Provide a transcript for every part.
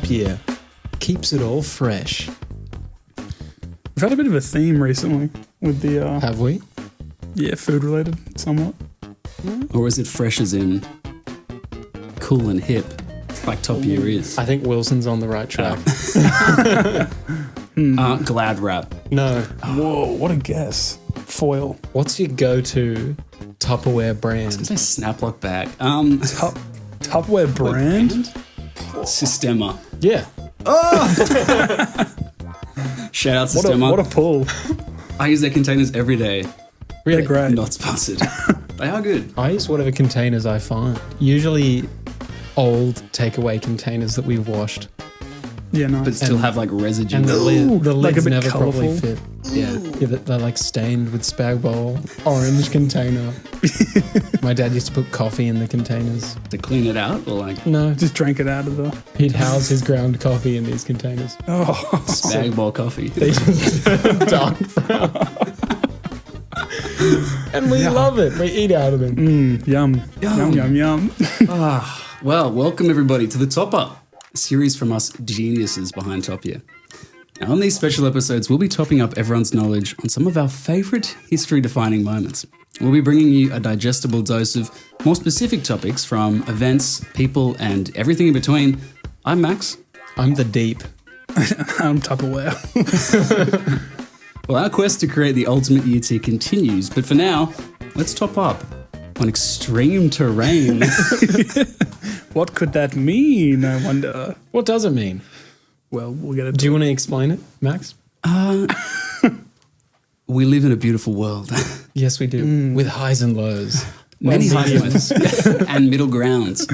Year keeps it all fresh. We've had a bit of a theme recently with the Have we? food related somewhat. Or is it fresh as in cool and hip, like Top Year is? I think Wilson's on the right track. Glad wrap. No. Whoa, what a guess. Foil. What's your go-to Tupperware brand? Say Snaplock bag. Tupperware brand? Sistema. Yeah. Shout out What a, Sistema. what a pull. I use their containers every day. Really great. Not sponsored. They are good. I use whatever containers I find. Usually old takeaway containers that we've washed. Yeah, nice. But still have like residue. And the like a lid's bit never colourful. properly fit. Yeah, they're like stained with Spag Bowl, orange container. My dad used to put coffee in the containers. To clean it out or like No, Just drank it out of the... he'd house his ground coffee in these containers. Oh, spag ball coffee. They just turn dark brown. And we love it. We eat out of them. yum. Yum, yum, yum. Well, welcome everybody to The Top Up, a series from us geniuses behind Top Year. Now, on these special episodes, we'll be topping up everyone's knowledge on some of our favourite history-defining moments. We'll be bringing you a digestible dose of more specific topics from events, people, and everything in between. I'm Max. I'm the deep. I'm Tupperware. Well, our quest to create the ultimate year tier continues, but for now, let's top up on extreme terrain. What could that mean, I wonder? What does it mean? Well, we'll get it. Do you want to explain it, Max? We live in a beautiful world. Yes, we do. With highs and lows. Many highways and middle grounds.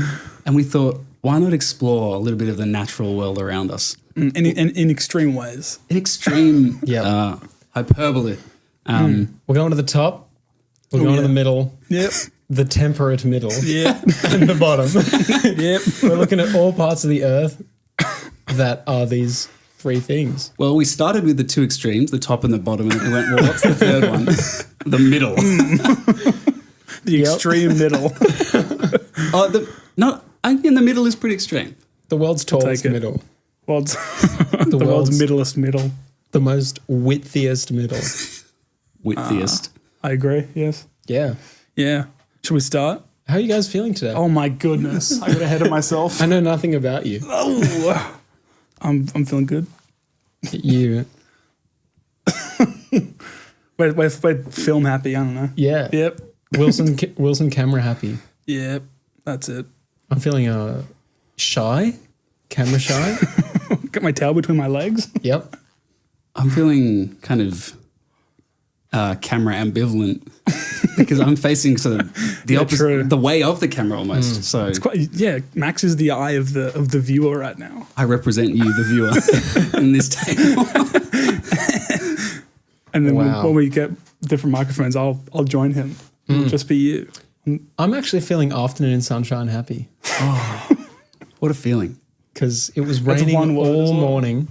And we thought, why not explore a little bit of the natural world around us? In extreme ways. In extreme Yeah. hyperbole. We're going to the top. We're going to yeah. the middle. Yep. The temperate middle. Yep. And the bottom. Yep. We're looking at all parts of the earth that are these three things. Well, we started with the two extremes, the top and the bottom, and then we went, well, what's the third one? The middle. The extreme middle. In the middle is pretty extreme. The world's tallest take it. middle. World's, the world's middlest middle. The most widthiest middle. Widthiest. I agree. Yes. Yeah. Yeah. Should we start? How are you guys feeling today? Oh my goodness! I got ahead of myself. I know nothing about you. Oh, I'm feeling good. You. We're film happy. I don't know. Yeah. Yep. Wilson camera happy. Yep. That's it. I'm feeling shy. Camera shy. Got my tail between my legs. Yep. I'm feeling kind of camera ambivalent because I'm facing sort of the opposite, true. the way of the camera almost. So Max is the eye of the viewer right now. I represent you, the viewer, in this table. And then Wow. when we get different microphones, I'll join him. It'll just be you. I'm actually feeling afternoon sunshine happy What a feeling. because it was That's raining one word as all well. morning.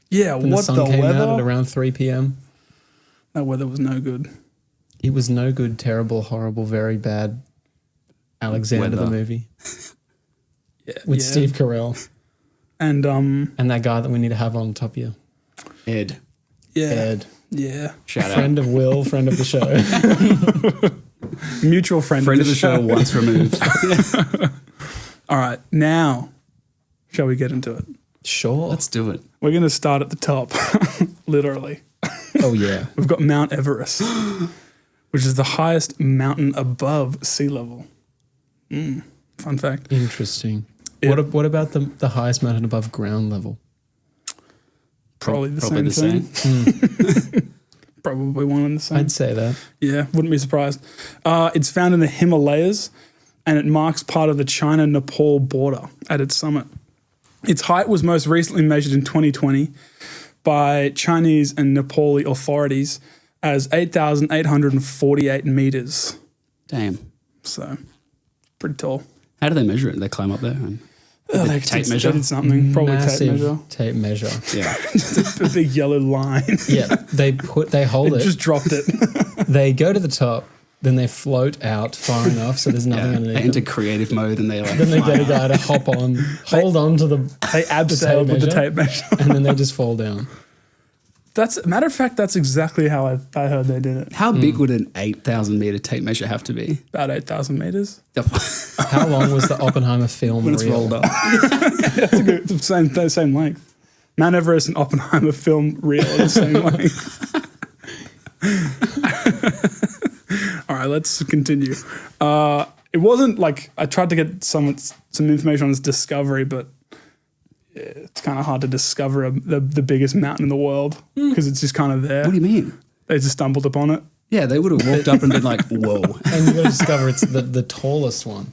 Yeah. And What the sun the came out at weather? around 3 p.m. That weather was no good. It was no good, terrible, horrible, very bad. Alexander the Weather. movie Yeah. with yeah. Steve Carell And and that guy that we need to have on top here, Ed, yeah. Ed, Yeah. shout friend of Will, friend of the show. Mutual friend out. Friend of the show once removed. All right. Now, shall we get into it? Sure. Let's do it. We're going to start at the top, literally. Oh yeah. We've got Mount Everest, which is the highest mountain above sea level. Fun fact. Interesting. Yeah. What about the highest mountain above ground level? Probably the Probably same thing. Probably one and the same. I'd say that. Yeah, wouldn't be surprised. It's found in the Himalayas, and it marks part of the China-Nepal border at its summit. Its height was most recently measured in 2020 by Chinese and Nepali authorities as 8,848 meters. Damn. So, pretty tall. How do they measure it? They climb up there? They tape did- measure? They did something. Probably Massive tape measure. tape measure. Yeah. A big yellow line. Yeah. They hold it. Just dropped it. They go to the top. then they float out far enough so there's nothing They underneath enter them. creative mode and they like Then they fly get a out. guy to hop on, hold on to the They abseiled with the tape measure. and then they just fall down. That's matter of fact. That's exactly how I heard they did it. How big would an 8,000 meter tape measure have to be? About 8,000 meters. How long was the Oppenheimer film When it's reel? rolled up. That's a good. It's the same length. Mount Everest and Oppenheimer film reel are the same length. All right, let's continue. It wasn't like I tried to get some information on its discovery, but it's kind of hard to discover the biggest mountain in the world because it's just kind of there. What do you mean? They just stumbled upon it. Yeah, they would have walked up and been like, whoa. And you got to discover it's the tallest one.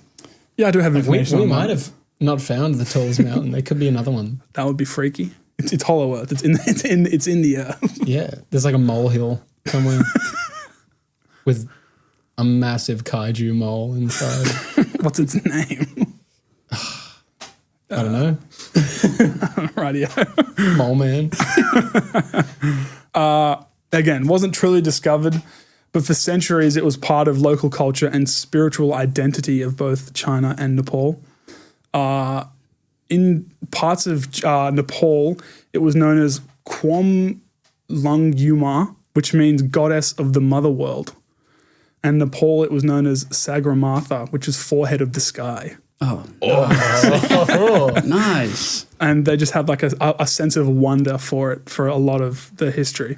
Yeah, I do have We information on might that. have not found the tallest mountain. There could be another one. That would be freaky. It's Hollow Earth. It's in the earth. Yeah, there's like a molehill somewhere with a massive kaiju mole inside. What's its name? I don't know. Radio. Mole man. Again, wasn't truly discovered, but for centuries it was part of local culture and spiritual identity of both China and Nepal. In parts of Nepal, it was known as Kwom Lungyuma, which means goddess of the mother world. And Nepal, it was known as Sagramatha, which is forehead of the sky. Oh, nice. And they just had like a sense of wonder for it for a lot of the history.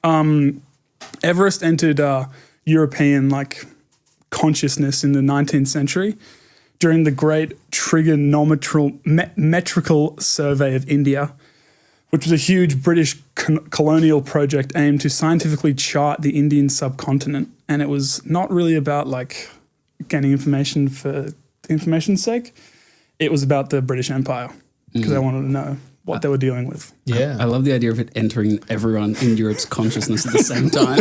Everest entered European like consciousness in the 19th century during the Great Trigonometrical Survey of India, which was a huge British colonial project aimed to scientifically chart the Indian subcontinent. And it was not really about like gaining information for information's sake. It was about the British Empire because they wanted to know what they were dealing with. Yeah. I love the idea of it entering everyone in Europe's consciousness at the same time.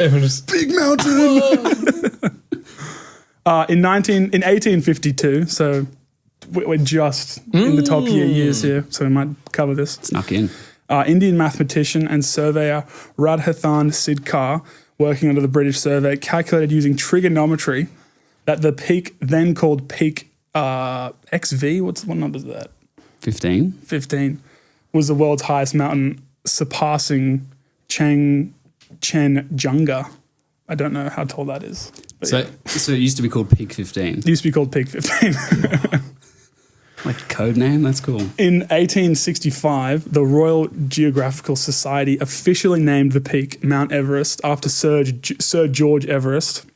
Everyone just, Big mountain. In 1852, so we're just in the top years here, so we might cover this. Snuck in. Indian mathematician and surveyor Radhathan Sidkar, working under the British Survey, calculated using trigonometry that the peak, then called peak XV, what number is that? 15. 15, was the world's highest mountain, surpassing Changchunga. I don't know how tall that is. But So, yeah. so it used to be called Peak 15. It used to be called Peak 15. Like code name? That's cool. In 1865, the Royal Geographical Society officially named the peak Mount Everest after Sir George Everest,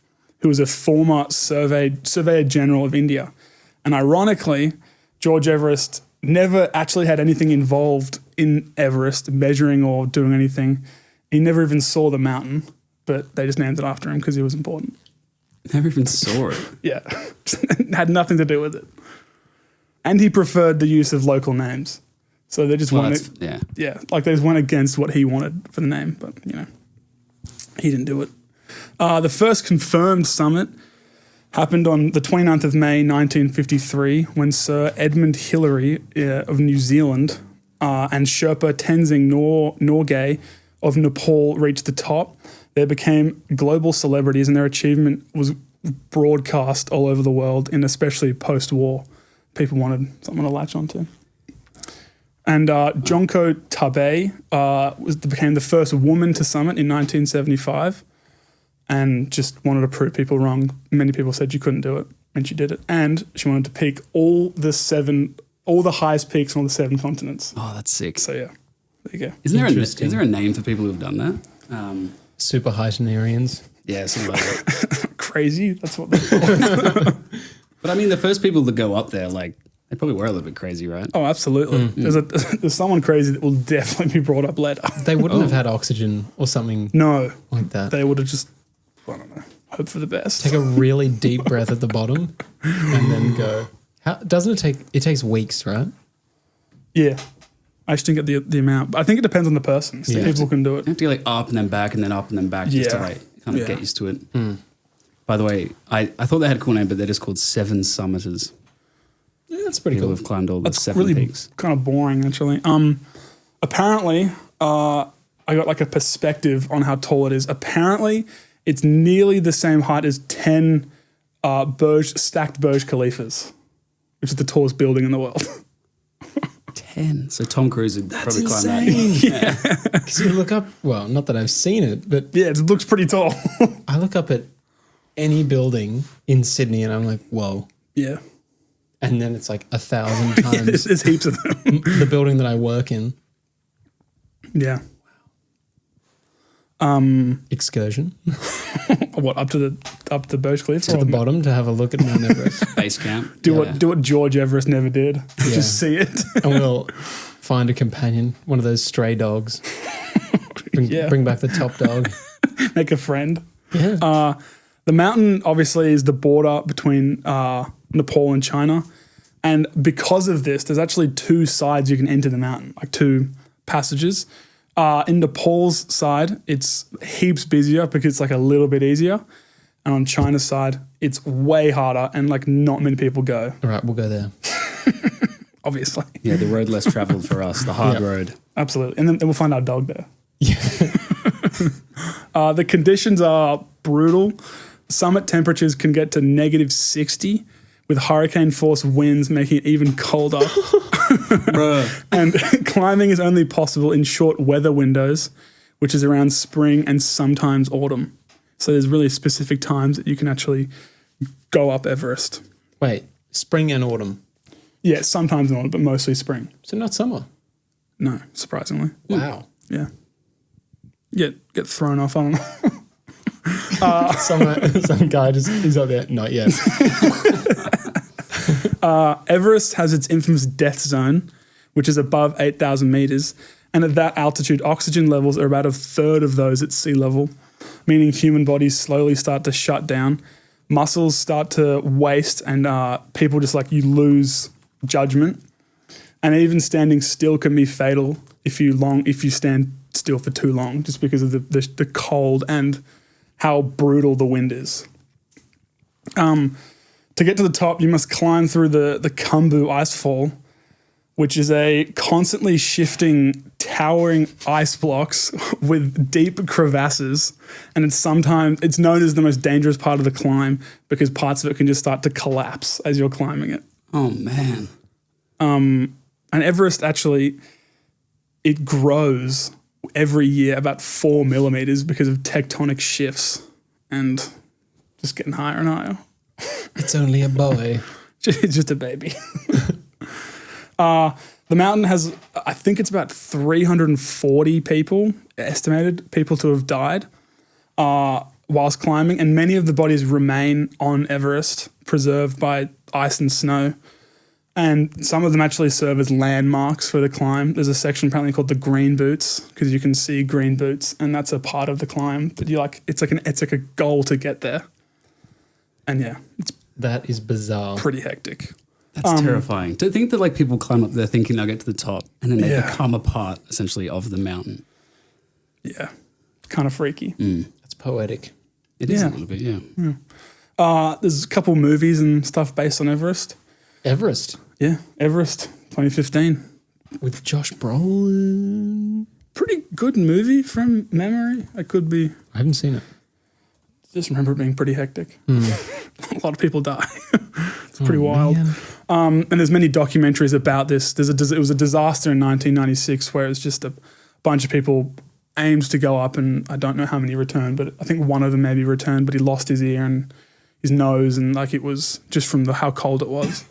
who was a former Surveyor General of India. And ironically, George Everest never actually had anything involved in Everest, measuring or doing anything. He never even saw the mountain, but they just named it after him because he was important. Never even saw it. Yeah, had nothing to do with it. And he preferred the use of local names. So they just Well, wanted, that's, yeah. yeah, like they just went against what he wanted for the name, but you know, he didn't do it. The first confirmed summit happened on the 29th of May, 1953, when Sir Edmund Hillary of New Zealand and Sherpa Tenzing Norgay of Nepal reached the top. They became global celebrities and their achievement was broadcast all over the world, and especially post-war. People wanted something to latch onto. And Jonko Tabei became the first woman to summit in 1975 and just wanted to prove people wrong. Many people said she couldn't do it, and she did it. And she wanted to peak all the highest peaks on all the 7 continents. Oh, that's sick. So yeah, there you go. Isn't Interesting. there a name for people who've done that? super heightenarians. Yeah, something like that. Crazy. That's what they're called. But I mean, the first people to go up there, like, they probably were a little bit crazy, right? Oh, absolutely. There's someone crazy that will definitely be brought up later. They wouldn't have had oxygen or something No, like that. they would have just, I don't know, hope for the best. Take a really deep breath at the bottom and then go. How doesn't it take? It takes weeks, right? Yeah. I just didn't get the amount. But I think it depends on the person. Some Yeah. people can do it. You have to go like up and then back and then up and then back just to Yeah. like kind of Yeah. get used to it. By the way, I thought they had a cool name, but they're just called Seven Summiters. Yeah, that's pretty People cool. have climbed all the That's 7 really peaks. kind of boring, actually. Apparently, I I got like a perspective on how tall it is. Apparently, it's nearly the same height as 10 stacked Burj Khalifas, which is the tallest building in the world. 10. So Tom Cruise would probably climb that. Yeah. Because you look up, well, not that I've seen it, but Yeah, it looks pretty tall. I look up at any building in Sydney and I'm like, whoa. Yeah. And then it's like 1,000 times There's heaps of them. the building that I work in. Yeah. Excursion What, up to Burj Khalifa? to the bottom to have a look at Mount Everest. Base camp. Do Yeah. what George Everest never did. Yeah. Just see it. And we'll find a companion, one of those stray dogs. Yeah. Bring back the top dog. Make a friend. Yeah. The mountain obviously is the border between Nepal and China. And because of this, there's actually two sides you can enter the mountain, like two passages. In Nepal's side, it's heaps busier because it's like a little bit easier. And on China's side, it's way harder and like not many people go, All right, we'll go there. obviously. Yeah, the road less traveled for us, the hard Yeah. road. Absolutely. And then we'll find our dog there. Yeah. The conditions are brutal. Summit temperatures can get to -60 with hurricane force winds making it even colder. Bruh. And climbing is only possible in short weather windows, which is around spring and sometimes autumn. So there's really specific times that you can actually go up Everest. Wait, spring and autumn. Yeah, sometimes in autumn, but mostly spring. So not summer. No, surprisingly. Wow. Yeah. Get thrown off, I don't know. Some guy just he's up there. Not yet. Everest has its infamous death zone, which is above 8,000 meters. And at that altitude, oxygen levels are about a third of those at sea level, meaning human bodies slowly start to shut down. Muscles start to waste and people just like you lose judgment. And even standing still can be fatal if you stand still for too long, just because of the cold and how brutal the wind is. To get to the top, you must climb through the Khumbu icefall, which is a constantly shifting, towering ice blocks with deep crevasses. And it's known as the most dangerous part of the climb because parts of it can just start to collapse as you're climbing it. Oh, man. And Everest actually, it grows every year about 4 millimeters because of tectonic shifts and just getting higher and higher. It's only a boy. Just a baby. The mountain has, I think it's about 340 people, estimated people to have died whilst climbing. And many of the bodies remain on Everest, preserved by ice and snow. And some of them actually serve as landmarks for the climb. There's a section apparently called the Green Boots because you can see green boots, and that's a part of the climb that you like. It's like a goal to get there. And yeah, it's That is bizarre. pretty hectic. That's terrifying. To think that like people climb up there thinking they'll get to the top and then they Yeah. become a part essentially of the mountain. Yeah, kind of freaky. That's poetic. It is Yeah. a little bit, yeah. There's a couple movies and stuff based on Everest. Everest Yeah, Everest 2015. with Josh Brolin. Pretty good movie from memory. I could be, I haven't seen it. just remember it being pretty hectic. A lot of people die. It's pretty wild. Man. And there's many documentaries about this. It was a disaster in 1996 where it was just a bunch of people aimed to go up, and I don't know how many returned, but I think one of them maybe returned, but he lost his ear and his nose, and like it was just from how cold it was.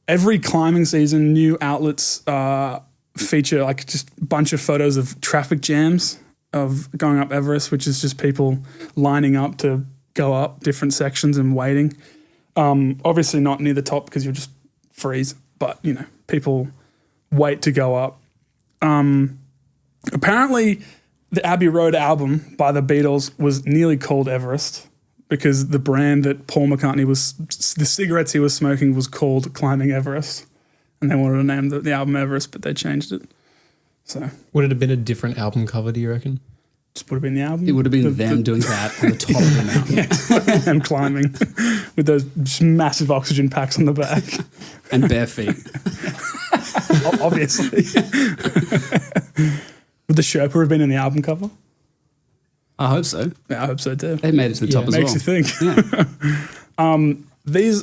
Every climbing season, new outlets feature like just a bunch of photos of traffic jams of going up Everest, which is just people lining up to go up different sections and waiting. Obviously not near the top because you'll just freeze, but you know, people wait to go up. Apparently the Abbey Road album by the Beatles was nearly called Everest because the brand that Paul McCartney the cigarettes he was smoking was called Climbing Everest. And they wanted to name the album Everest, but they changed it. So Would it have been a different album cover, do you reckon? just would have been the album. It would have been them doing that on the top of the mountain them climbing with those just massive oxygen packs on the back. and bare feet. Obviously. Would the Sherpa have been in the album cover? I hope so. Yeah, I hope so too. They made it to the top as Makes well. you think. Yeah.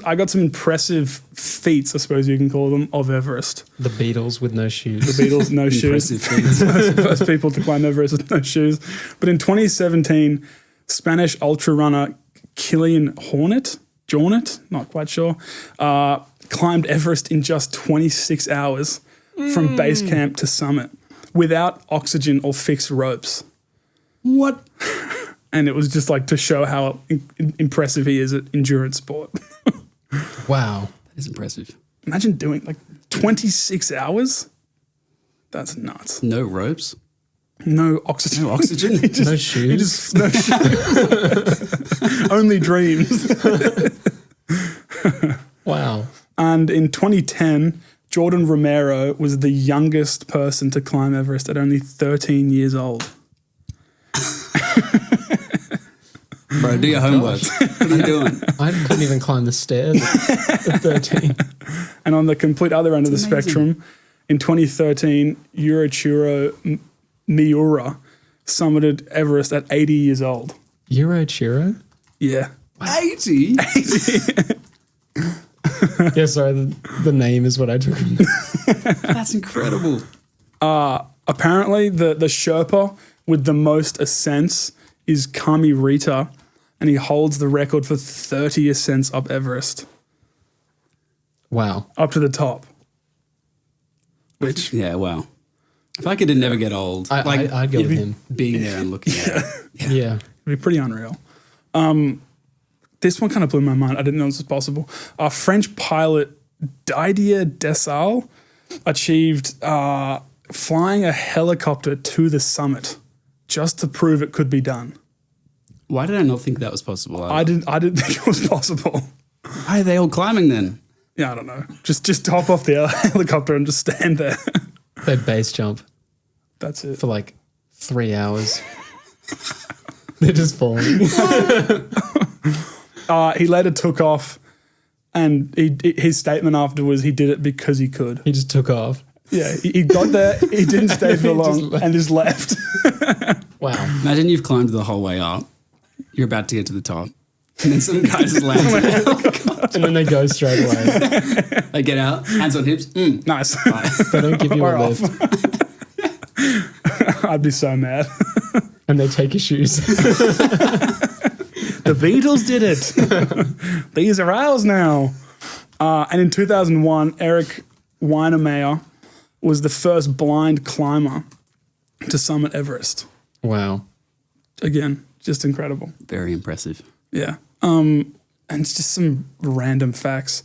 I got some impressive feats, I suppose you can call them, of Everest. The Beatles with no shoes. The Beatles, no shoes. Impressive feats. First people to climb Everest with no shoes. But in 2017, Spanish ultra runner Kilian Jornet, not quite sure, climbed Everest in just 26 hours from base camp to summit without oxygen or fixed ropes. What? And it was just like to show how impressive he is at endurance sport. Wow. That is impressive. Imagine doing like 26 hours. That's nuts. No ropes. No oxygen. No oxygen. No shoes. Only dreams. Wow. And in 2010, Jordan Romero was the youngest person to climb Everest at only 13 years old. Bro, do your homework. What are you doing? I couldn't even climb the stairs at 13. And on the complete other end of the amazing. spectrum, in 2013, Yurichiro Miura summited Everest at 80 years old. Yurichiro? Yeah. 80? Yeah, sorry. The name is what I took. That's incredible. Apparently, the Sherpa with the most ascents is Kami Rita, and he holds the record for 30 ascents up Everest, Wow. up to the top. Which, Yeah, wow. If I could never get old, I'd go with him. being there and looking at it. Yeah. it'd be pretty unreal. This one kind of blew my mind. I didn't know this was possible. Our French pilot Didier Desailles achieved flying a helicopter to the summit just to prove it could be done. Why did I not think that was possible? I didn't think it was possible. Why are they all climbing then? Yeah, I don't know. Just hop off the helicopter and just stand there. They base jump That's it. for like 3 hours. They're just falling. He later took off, and his statement after was he did it because he could. He just took off. Yeah, he got there, he didn't stay for He long, just left. and just left. Wow. Imagine you've climbed the whole way up. You're about to get to the top. And then some guy just lands in a helicopter. And then they go straight away. They get out, hands on hips. Nice. They don't give you We're a off. lift. I'd be so mad. And they take your shoes. The Beatles did it. These are ours now. And in 2001, Eric Weinermeyer was the first blind climber to summit Everest. Wow. Again, just incredible. Very impressive. Yeah. And it's just some random facts.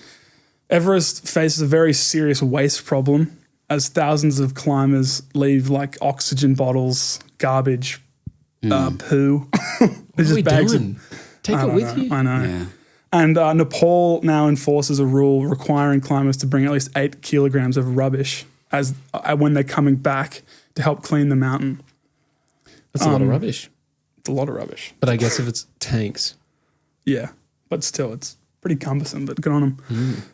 Everest faces a very serious waste problem as thousands of climbers leave like oxygen bottles, garbage, poo. What are we doing? Take it with you. I know. Yeah. And Nepal now enforces a rule requiring climbers to bring at least 8 kilograms of rubbish as when they're coming back to help clean the mountain. That's a lot of rubbish. It's a lot of rubbish. But I guess if it's tanks. Yeah, but still, it's pretty cumbersome, but good on them.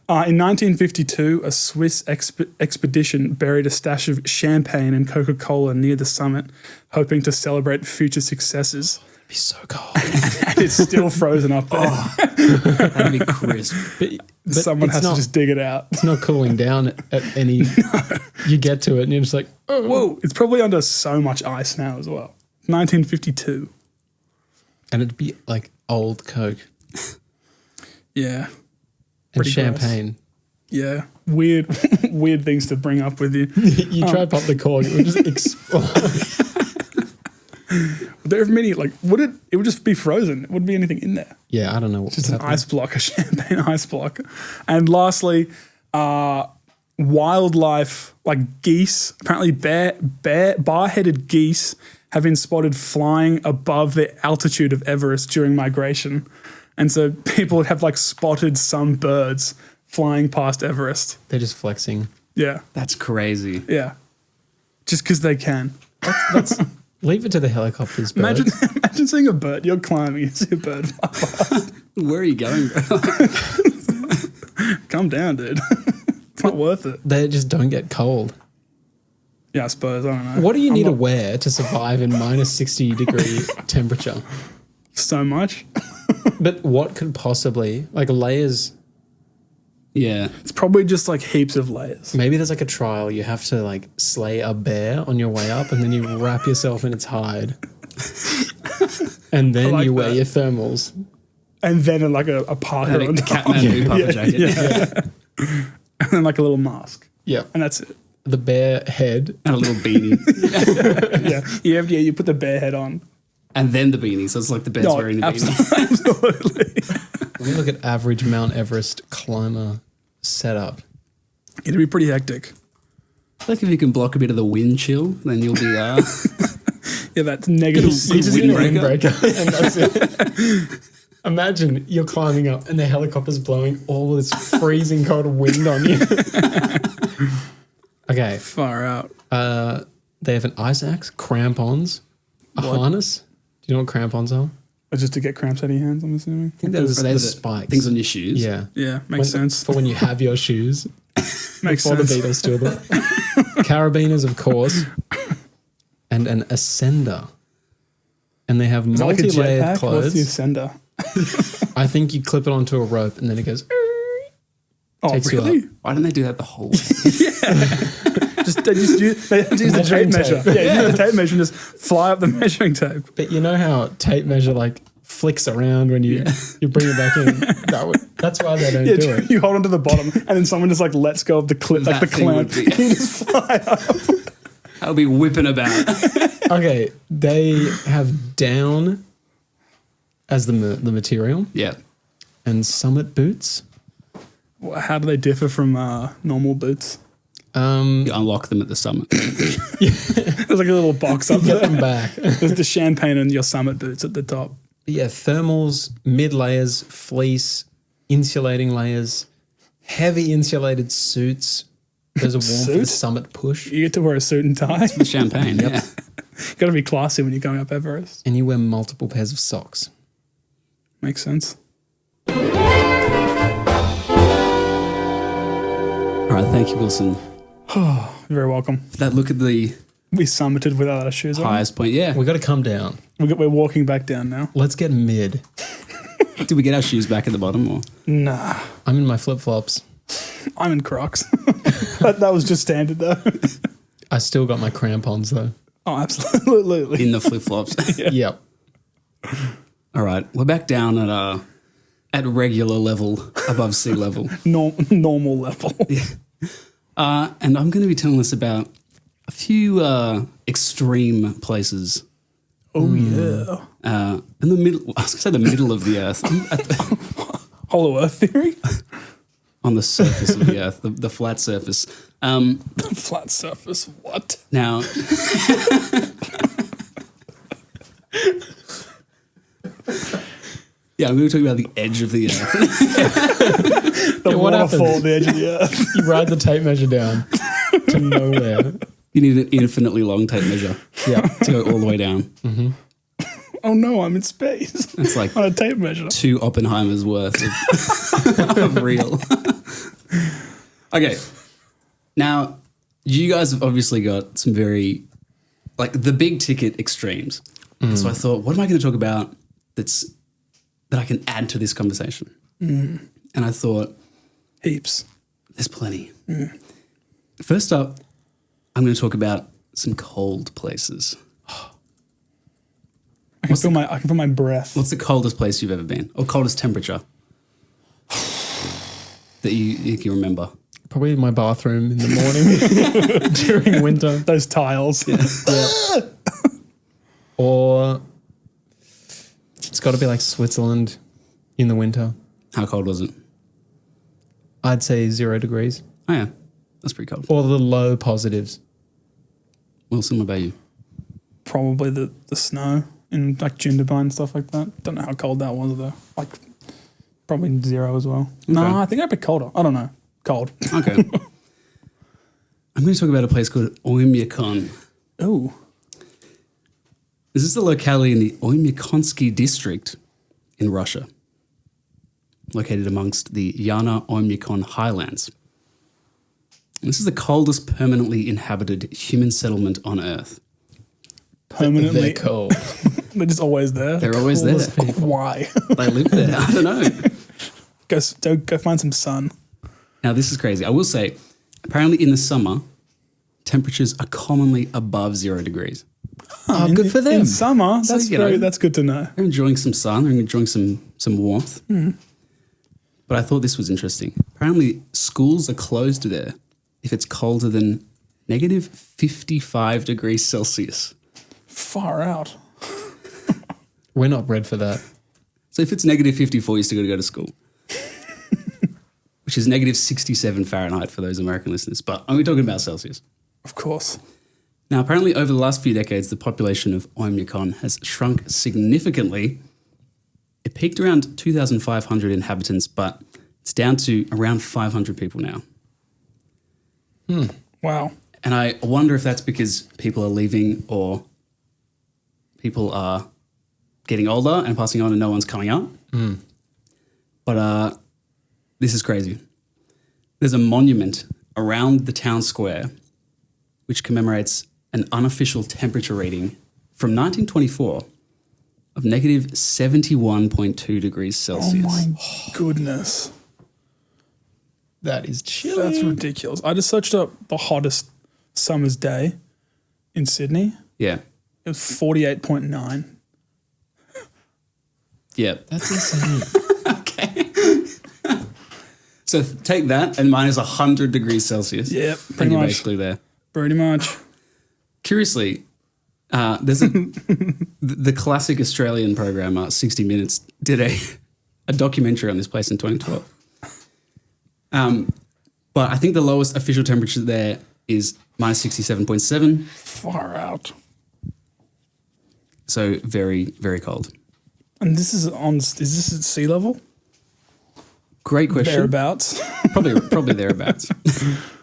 In 1952, a Swiss expedition buried a stash of champagne and Coca-Cola near the summit, hoping to celebrate future successes. It'd be so cold. And it's still frozen up there. That'd be crisp. But Someone it's has not, to just dig it out. It's not cooling down at any. You get to it and you're just like, oh. Whoa, it's probably under so much ice now as well. 1952. And it'd be like old Coke Yeah. and Pretty champagne. Yeah. Weird weird things to bring up with you. You try to pop the cork, it would just explode. Would there have been any, like, it would just be frozen. It wouldn't be anything in there. Yeah, I don't know what Just an ice block, a champagne ice block. And lastly, wildlife like geese, apparently bar-headed geese have been spotted flying above the altitude of Everest during migration. And so people have like spotted some birds flying past Everest. They're just flexing. Yeah. That's crazy. Yeah. Just because they can. Let's leave it to the helicopters. Birds. Imagine seeing a bird. You're climbing, you see a bird fly past. Where are you going, bro? Calm down, dude. not worth it. They just don't get cold. Yeah, I suppose. I don't know. What do you need to wear to survive in minus 60-degree temperature? So much. But what could possibly, like layers, Yeah. It's probably just like heaps of layers. maybe there's like a trial. You have to like slay a bear on your way up and then you wrap yourself in its hide. And then like you wear that. your thermals. And then like a parka And on a top. Kathmandu puffer jacket. Yeah. And then like a little mask. Yeah. And that's it. The bear head. And a little beanie. Yeah. You put the bear head on. And then the beanie. So it's like the bear's No, wearing the beanie. absolutely. Let me look at average Mount Everest climber setup. It'd be pretty hectic. Like if you can block a bit of the wind chill, then you'll be Yeah, that's negative. You just get a windbreaker. windbreaker and that's it. Imagine you're climbing up and the helicopter's blowing all this freezing cold wind on you. Okay. Far out. They have an ice axe, crampons, a harness. Do you know what crampons are? Or just to get cramps out of your hands, I'm assuming. I think there's Are they the the spikes. things on your shoes. Yeah. Yeah, makes sense. For when you have your shoes. Makes Before sense. the Beatles steal them. Carabiners, of course. And an ascender. And they have Is that like a multi-layered jetpack? What's the clothes. ascender? I think you clip it onto a rope and then it goes. Oh, Takes you really? Why didn't they do that the whole way? They just use the Measuring tape measure. tape. Yeah, use the tape measure and just fly up the measuring tape. But you know how tape measure like flicks around when you bring it back in. That's why they don't Yeah, do it. you hold onto the bottom, and then someone just like lets go of the clip, like That the thing clamp, would be- and you just fly up. I'll be whipping about. Okay, they have down as the material Yeah. and summit boots. How do they differ from normal boots? You unlock them at the summit. There's like a little box up Get there. them back. There's the champagne and your summit boots at the top. Yeah, thermals, mid layers, fleece, insulating layers, heavy insulated suits. Those are warm for the Suit? summit push. You get to wear a suit and tie. The champagne. Yeah. Got to be classy when you're going up Everest. And you wear multiple pairs of socks. Makes sense. All right. Thank you, Wilson. You're very welcome. For that look at the We summited without our shoes on. highest point. Yeah. We got to come down. We're walking back down now. Let's get mid. Did we get our shoes back at the bottom? Or Nah, I'm in my flip flops. I'm in Crocs. that was just standard though. I still got my crampons though. Oh, absolutely. in the flip flops? Yep. All right. We're back down at regular level, above sea level. Normal level. And I'm going to be telling us about a few extreme places Oh yeah. in the middle. I was going to say the middle of the Earth, Hollow Earth theory. on the surface of the Earth, the flat surface. Flat surface. What? Now, yeah, I'm going to talk about the edge of the Earth. The Yeah, what waterfall happens? at the edge of the earth. You ride the tape measure down to nowhere. You need an infinitely long tape measure Yeah. to go all the way down. Oh no, I'm in space. It's like On a tape measure. 2 Oppenheimers worth of real. Okay. Now, you guys have obviously got some very, like, the big ticket extremes. So I thought, what am I going to talk about that I can add to this conversation? And I thought, Heaps. there's plenty. First up, I'm going to talk about some cold places. I can feel my breath. What's the coldest place you've ever been? Or coldest temperature that you can remember? Probably my bathroom in the morning during winter. Those tiles. Or it's got to be like Switzerland in the winter. How cold was it? I'd say 0 degrees. Oh, yeah. That's pretty cold. Or the low positives. Wilson, what about you? Probably the snow in like Jindabyne and stuff like that. Don't know how cold that was though. Like probably 0 as well. No, I think I'd be colder. I don't know. Cold. Okay. I'm going to talk about a place called Oymyakon. Ooh. This is the locality in the Oymyakonsky district in Russia, located amongst the Yana Oymyakon highlands. This is the coldest permanently inhabited human settlement on Earth. Permanently. They're cold. They're just always there. They're always there. Why? They live there. I don't know. Go find some sun. Now, this is crazy. I will say, apparently in the summer, temperatures are commonly above 0 degrees. Oh, good for them. In summer, that's you know. that's good to know. They're enjoying some sun. They're enjoying some warmth. But I thought this was interesting. Apparently, schools are closed there if it's colder than negative 55 degrees Celsius. Far out. We're not bred for that. So if it's negative 54, you still got to go to school. Which is negative 67 Fahrenheit for those American listeners. But I'm talking about Celsius. Of course. Now, apparently over the last few decades, the population of Oymyakon has shrunk significantly. It peaked around 2,500 inhabitants, but it's down to around 500 people now. Wow. And I wonder if that's because people are leaving or people are getting older and passing on and no one's coming up. But this is crazy. There's a monument around the town square which commemorates an unofficial temperature reading from 1924 of negative 71.2 degrees Oh Celsius. my goodness. That is chilly. That's ridiculous. I just searched up the hottest summer's day in Sydney. Yeah. It was 48.9. Yeah. That's insane. Okay. So take that and minus 100 degrees Celsius. Yep, And pretty you're much. basically there. Pretty much. Curiously, there's the classic Australian programmer 60 Minutes did a documentary on this place in 2012. But I think the lowest official temperature there is minus 67.7. Far out. So very, very cold. And this is this at sea level? Great question. Thereabouts. Probably thereabouts.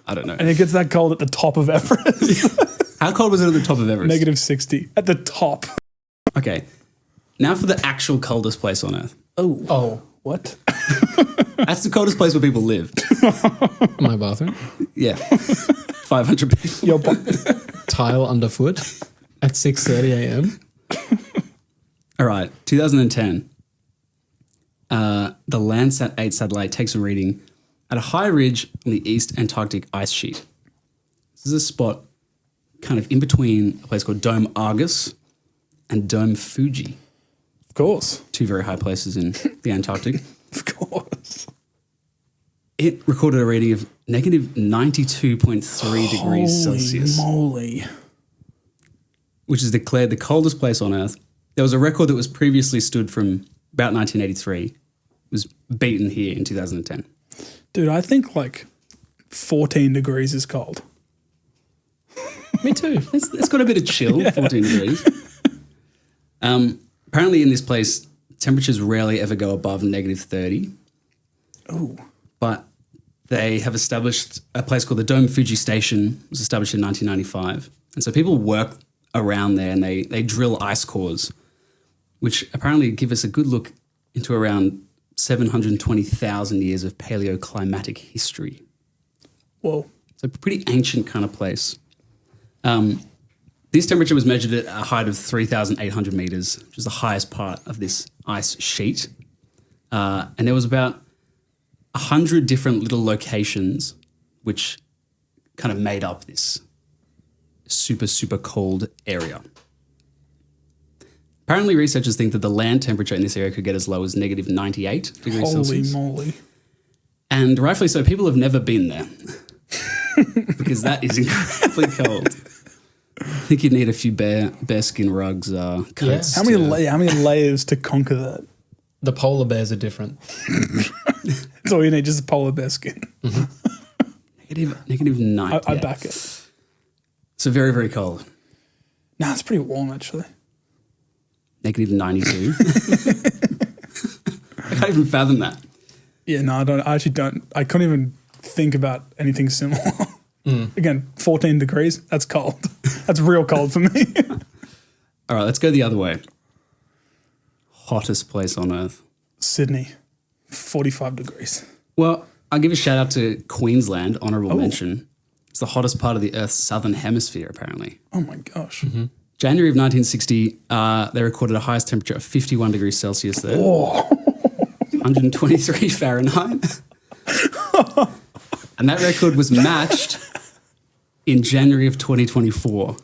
I don't know. And it gets that cold at the top of Everest. How cold was it at the top of Everest? Negative 60 at the top. Okay. Now for the actual coldest place on Earth. Oh, What? That's the coldest place where people live. my bathroom. Yeah. 500 people. Your Tile underfoot at 6:30 a.m. All right, 2010. The Landsat 8 satellite takes a reading at a high ridge on the East Antarctic ice sheet. This is a spot kind of in between a place called Dome Argus and Dome Fuji, Of course. two very high places in the Antarctic. Of course. It recorded a reading of negative 92.3 degrees Celsius, Moly. which is declared the coldest place on Earth. There was a record that was previously stood from about 1983. It was beaten here in 2010. Dude, I think like 14 degrees is cold. Me too. It's got a bit of chill, 14 degrees. Apparently in this place, temperatures rarely ever go above negative 30. Oh. But they have established a place called the Dome Fuji Station. It was established in 1995. And so people work around there and they drill ice cores, which apparently give us a good look into around 720,000 years of paleoclimatic history. Whoa. So a pretty ancient kind of place. This temperature was measured at a height of 3,800 meters, which is the highest part of this ice sheet. And there was about 100 different little locations which kind of made up this super, super cold area. Apparently, researchers think that the land temperature in this area could get as low as negative 98 degrees Holy Celsius. moly. And rightfully so, people have never been there because that is incredibly cold. I think you'd need a few bearskin rugs, coats. How many layers to conquer that? The polar bears are different. That's all you need, just a polar bear skin. Negative 90. I back it. So very, very cold. Nah, it's pretty warm actually. Negative 92. I can't even fathom that. Yeah, no, I actually don't. I couldn't even think about anything similar. Again, 14 degrees, that's cold. That's real cold for me. All right, let's go the other way. Hottest place on Earth. Sydney, 45 degrees. Well, I'll give a shout out to Queensland, honourable mention. It's the hottest part of the Earth's southern hemisphere, apparently. Oh my gosh. January of 1960, they recorded a highest temperature of 51 degrees Celsius there. 123 Fahrenheit. And that record was matched in January of 2024.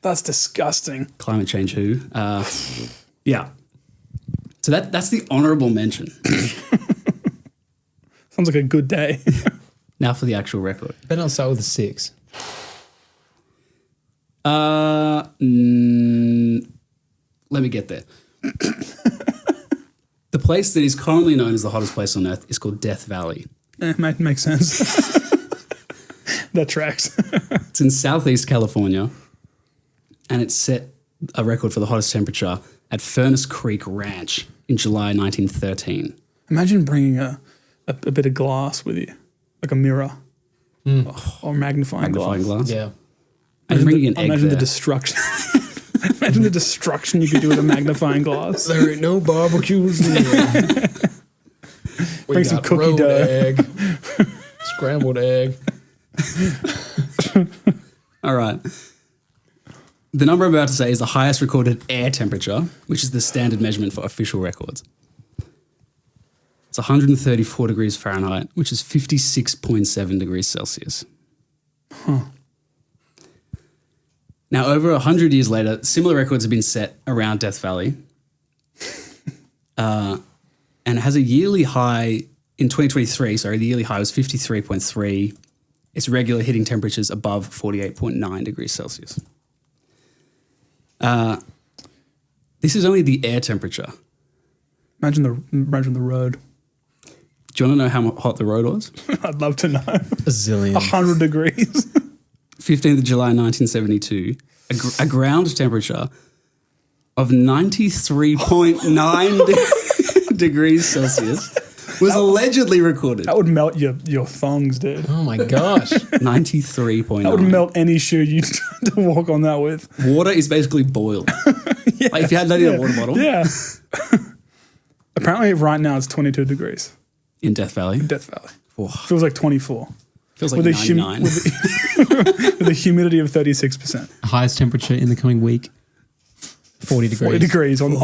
That's disgusting. Climate change who? Yeah. So that's the honourable mention. Sounds like a good day. Now for the actual record. Better not start with a 6. Let me get there. The place that is currently known as the hottest place on Earth is called Death Valley. Makes sense. That tracks. It's in southeast California, and it set a record for the hottest temperature at Furnace Creek Ranch in July 1913. Imagine bringing a bit of glass with you, like a mirror or magnifying glass. Yeah. And bringing an egg Imagine the there. destruction. Imagine the destruction you could do with a magnifying glass. There ain't no barbecues there. Bring some cookie dough. egg, scrambled egg. All right. The number I'm about to say is the highest recorded air temperature, which is the standard measurement for official records. It's 134 degrees Fahrenheit, which is 56.7 degrees Celsius. Now, over 100 years later, similar records have been set around Death Valley. And it has a yearly high in 2023. Sorry, the yearly high was 53.3. Its regular hitting temperatures above 48.9 degrees Celsius. This is only the air temperature. Imagine the road. Do you want to know how hot the road was? I'd love to know. A zillion. 100 degrees. 15th of July 1972, a ground temperature of 93.9 degrees Celsius was allegedly recorded. That would melt your thongs, dude. Oh my gosh. 93.9. That would melt any shoe you'd to walk on that with. Water is basically boiled. Like if you had that in a water bottle Yeah. Apparently right now it's 22 degrees in Death Valley. in Death Valley. Oh, Feels like 24. feels like With 99. with a humidity of 36%. Highest temperature in the coming week, 40 degrees. 40 degrees on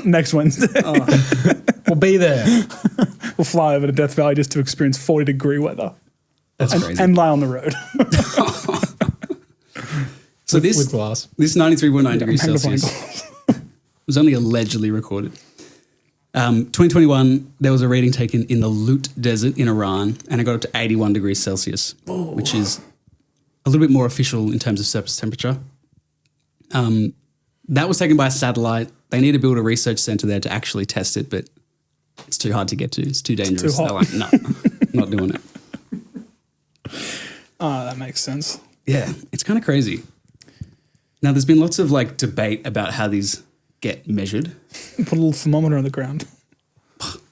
next Wednesday. We'll be there. We'll fly over to Death Valley just to experience 40-degree weather That's crazy. and lie on the road. So With glass. this 93.9 degrees Magnifying Celsius was only allegedly recorded. 2021, there was a reading taken in the Lut Desert in Iran, and it got up to 81 degrees Celsius, which is a little bit more official in terms of surface temperature. That was taken by a satellite. They need to build a research center there to actually test it, but it's too hard to get to. It's too dangerous. too hot. They're like, no, not doing it. Oh, that makes sense. Yeah, it's kind of crazy. Now, there's been lots of like debate about how these get measured. Put a little thermometer on the ground.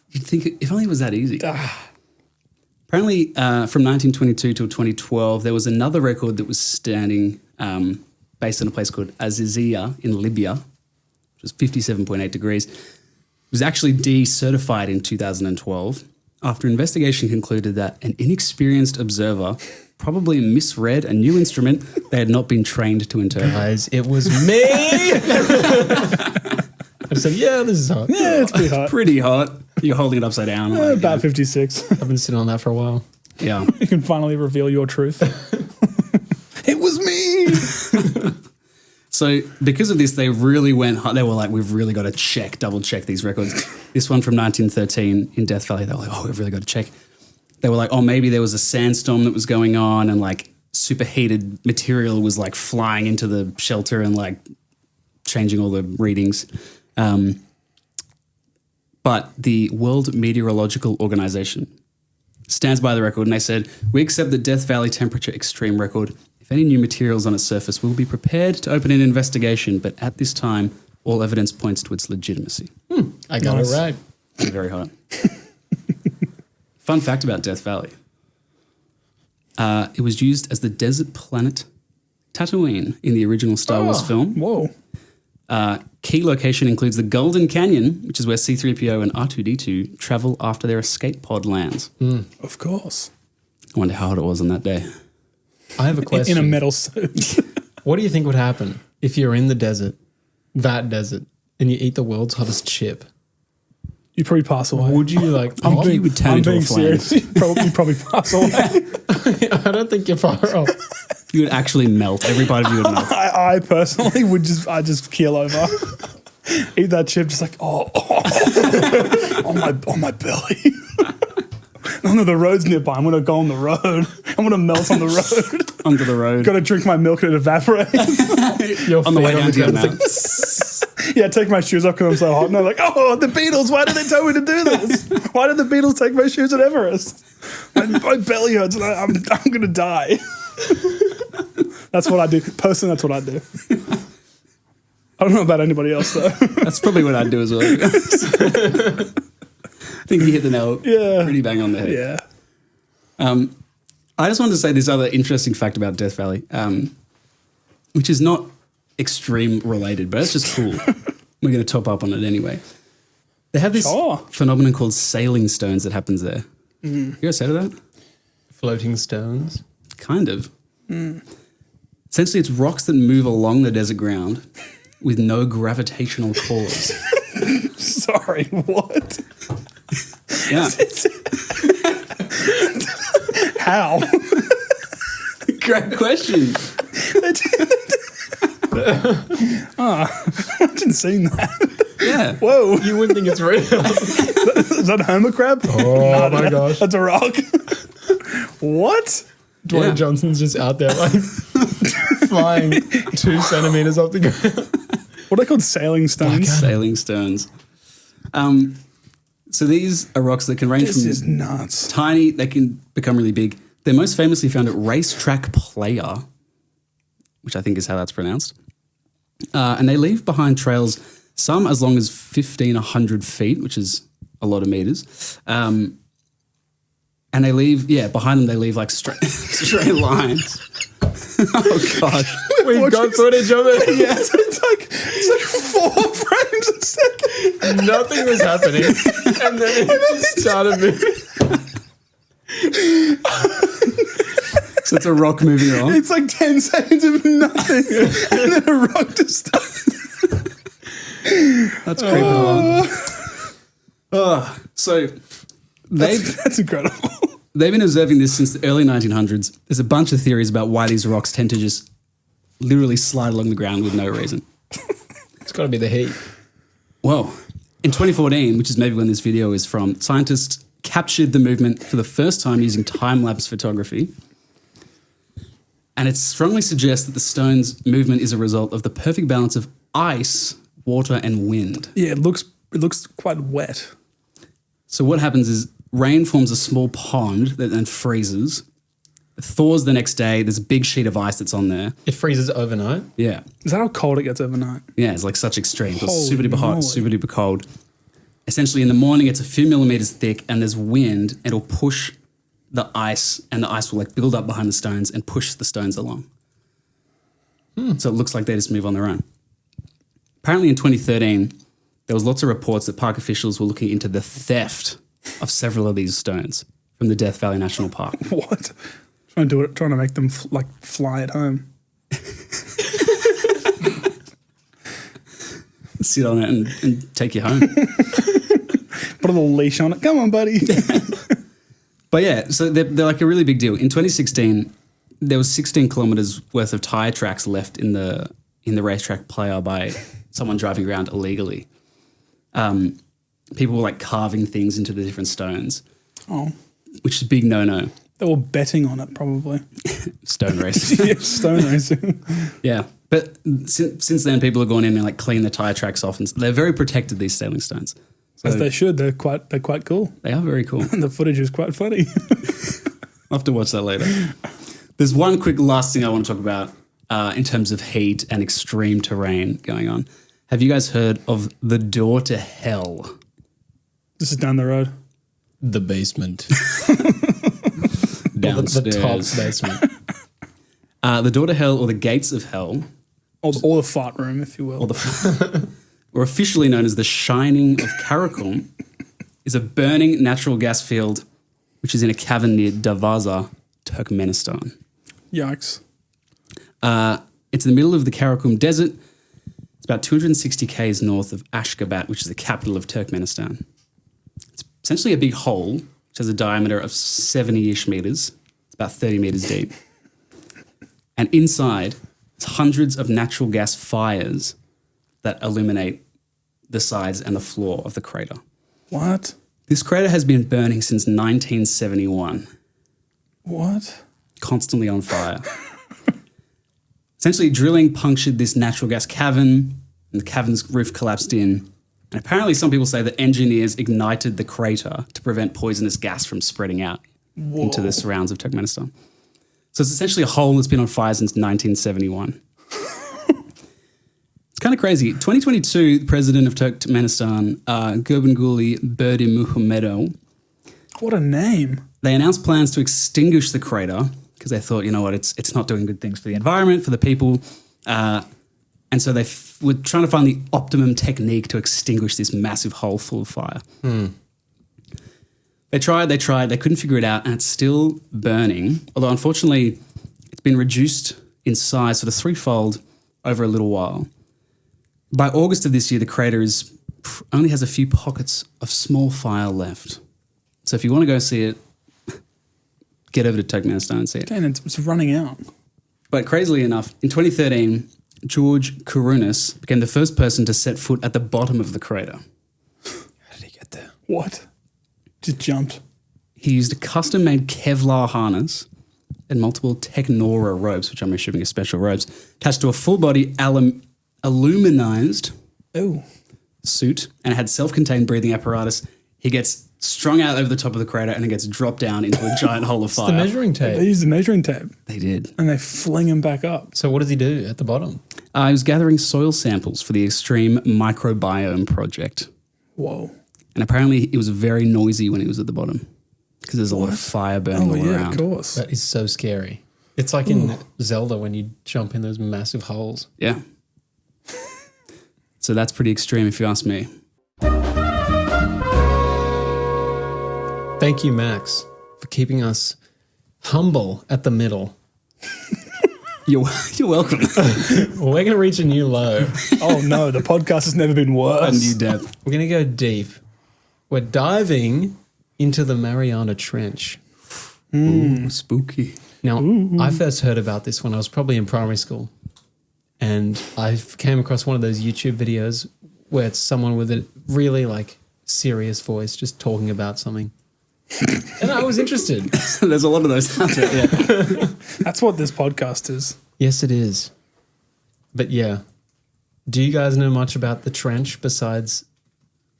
You'd think if only it was that easy. Apparently, from 1922 till 2012, there was another record that was standing based on a place called Azizia in Libya, which was 57.8 degrees. It was actually decertified in 2012 after investigation concluded that an inexperienced observer probably misread a new instrument they had not been trained to interpret. Guys, it was me. I said, yeah, this is hot. Yeah, it's pretty hot. Pretty hot. You're holding it upside down. like, you About know. 56. I've been sitting on that for a while. Yeah. You can finally reveal your truth. It was me. So because of this, they really went hard. They were like, we've really got to double check these records. This one from 1913 in Death Valley, they were like, oh, we've really got to check. They were like, oh, maybe there was a sandstorm that was going on and like superheated material was like flying into the shelter and like changing all the readings. But the World Meteorological Organization stands by the record and they said, we accept the Death Valley temperature extreme record. If any new materials on its surface, we'll be prepared to open an investigation, but at this time, all evidence points to its legitimacy. I got Nice. it right. It's very hot. Fun fact about Death Valley. It was used as the desert planet Tatooine in the original Star Wars film. Whoa. Key location includes the Golden Canyon, which is where C-3PO and R2-D2 travel after their escape pod lands. Of course. I wonder how hot it was on that day. I have a question. In a metal suit. What do you think would happen if you're in the desert, that desert, and you eat the world's hottest chip? You probably pass away. Would you like? I'm pop? being- would turn I'm into a being flame. serious. You probably pass away. I don't think you're far off. You would actually melt. Every part of you would melt. I personally would just keel over. Eat that chip, just like on my belly. No, the road's nearby. I'm gonna go on the road. I'm gonna melt on the road. Onto the road. Gotta drink my milk and it evaporates. Your On the way feet down to your ground, mouth. Yeah, take my shoes off because I'm so hot. And I'm like, oh, the Beatles, why did they tell me to do this? Why did the Beatles take my shoes at Everest? My belly hurts and I'm going to die. That's what I do. Personally, that's what I do. I don't know about anybody else, though. That's probably what I'd do as well. I think you hit the nail pretty bang on the head. Yeah. I just wanted to say this other interesting fact about Death Valley, which is not extreme related, but it's just cool. We're going to top up on it anyway. They have this Sure. phenomenon called sailing stones that happens there. Mm-hmm. You guys heard of that? floating stones. Kind of. Essentially, it's rocks that move along the desert ground with no gravitational cause. Sorry, what? Yeah. How? Great question. Imagine seeing that. Yeah. Whoa. You wouldn't think it's real. Is that a Homer crab? Oh my gosh. That's a rock. What? Dwayne Yeah. Johnson's just out there like flying 2 centimeters off the ground. What are they called? Sailing stones? Sailing stones. So these are rocks that can range This from is nuts. tiny, they can become really big. They're most famously found at Racetrack Playa, which I think is how that's pronounced. And they leave behind trails, some as long as 1,500 feet, which is a lot of meters. And they leave, behind them they leave like straight lines. Oh gosh. We've got footage of it. Yeah, it's like 4 frames a second. Nothing was happening. And then it just started moving. So it's a rock moving along. It's like 10 seconds of nothing. And then a rock just starts. That's creeping along. So That's incredible. they've been observing this since the early 1900s. There's a bunch of theories about why these rocks tend to just literally slide along the ground with no reason. It's got to be the heat. Well, in 2014, which is maybe when this video is from, scientists captured the movement for the first time using time-lapse photography. And it strongly suggests that the stone's movement is a result of the perfect balance of ice, water, and wind. Yeah, it looks quite wet. So what happens is rain forms a small pond that then freezes. It thaws the next day. There's a big sheet of ice that's on there. It freezes overnight. Yeah. Is that how cold it gets overnight? Yeah, it's like such extremes. It's Holy super duper hot, moly. super duper cold. Essentially, in the morning, it's a few millimeters thick and there's wind. It'll push the ice and the ice will like build up behind the stones and push the stones along. So it looks like they just move on their own. Apparently in 2013, there was lots of reports that park officials were looking into the theft of several of these stones from the Death Valley National Park. What? Trying to make them fly at home. Sit on it and take you home. Put a little leash on it. Come on, buddy. But yeah, so they're like a really big deal. In 2016, there was 16 kilometers worth of tire tracks left in the racetrack Playa by someone driving around illegally. People were like carving things into the different stones, Oh, which is a big no-no. they were betting on it probably. Stone racing. Yeah, stone racing. Yeah. But since then, people have gone in and like cleaned the tire tracks off, and they're very protected, these sailing stones. So As they should. They're quite cool. they are very cool. And the footage is quite funny. I'll have to watch that later. There's one quick last thing I want to talk about in terms of heat and extreme terrain going on. Have you guys heard of the door to hell? This is down the road. The basement. Downstairs. The top basement. The door to hell, or the gates of hell, Or the fart room, if you will. or officially known as the Shining of Karakum, is a burning natural gas field which is in a cavern near Darvaza Turkmenistan. Yikes. It's in the middle of the Karakum Desert. It's about 260 k's north of Ashgabat, which is the capital of Turkmenistan. It's essentially a big hole, which has a diameter of 70-ish meters. It's about 30 meters deep. And inside, there's hundreds of natural gas fires that illuminate the sides and the floor of the crater. What? This crater has been burning since 1971, What? constantly on fire. Essentially, drilling punctured this natural gas cavern, and the cavern's roof collapsed in. And apparently, some people say that engineers ignited the crater to prevent poisonous gas from spreading out into the surrounds of Turkmenistan. So it's essentially a hole that's been on fire since 1971. It's kind of crazy. 2022, the president of Turkmenistan, Gurbanguly Berdimuhamedov, What a name. they announced plans to extinguish the crater because they thought, you know what, it's not doing good things for the environment, for the people. And so they were trying to find the optimum technique to extinguish this massive hole full of fire. They tried, they couldn't figure it out, and it's still burning. Although, unfortunately, it's been reduced in size sort of threefold over a little while. By August of this year, the crater only has a few pockets of small fire left. So if you want to go see it, get over to Turkmenistan and see it. And it's running out. But crazily enough, in 2013, George Kourounis became the first person to set foot at the bottom of the crater. How did he get there? What? Just jumped. He used a custom-made Kevlar harness and multiple Technora ropes, which I'm assuming are special ropes, attached to a full-body aluminized Oh. suit, and it had self-contained breathing apparatus. He gets strung out over the top of the crater and it gets dropped down into a giant hole of It's fire. the measuring They tape. use the measuring tape They did. and they fling him back up. So what does he do at the bottom? He was gathering soil samples for the Extreme Microbiome Project. Whoa. And apparently it was very noisy when he was at the bottom because there's a lot of fire burning Oh, all yeah, around. of course. That is so scary. It's like in Zelda when you jump in those massive holes. Yeah. So that's pretty extreme if you ask me. Thank you, Max, for keeping us humble at the middle. You're welcome. Well, we're going to reach a new low. Oh, no. The podcast has never been A worse. new depth. We're going to go deep. We're diving into the Mariana Trench. Ooh, spooky. Now, I first heard about this when I was probably in primary school. And I came across one of those YouTube videos where it's someone with a really like serious voice just talking about something. And I was interested. There's a lot of those out there. Yeah. That's what this podcast is. Yes, it is. But yeah. Do you guys know much about the trench besides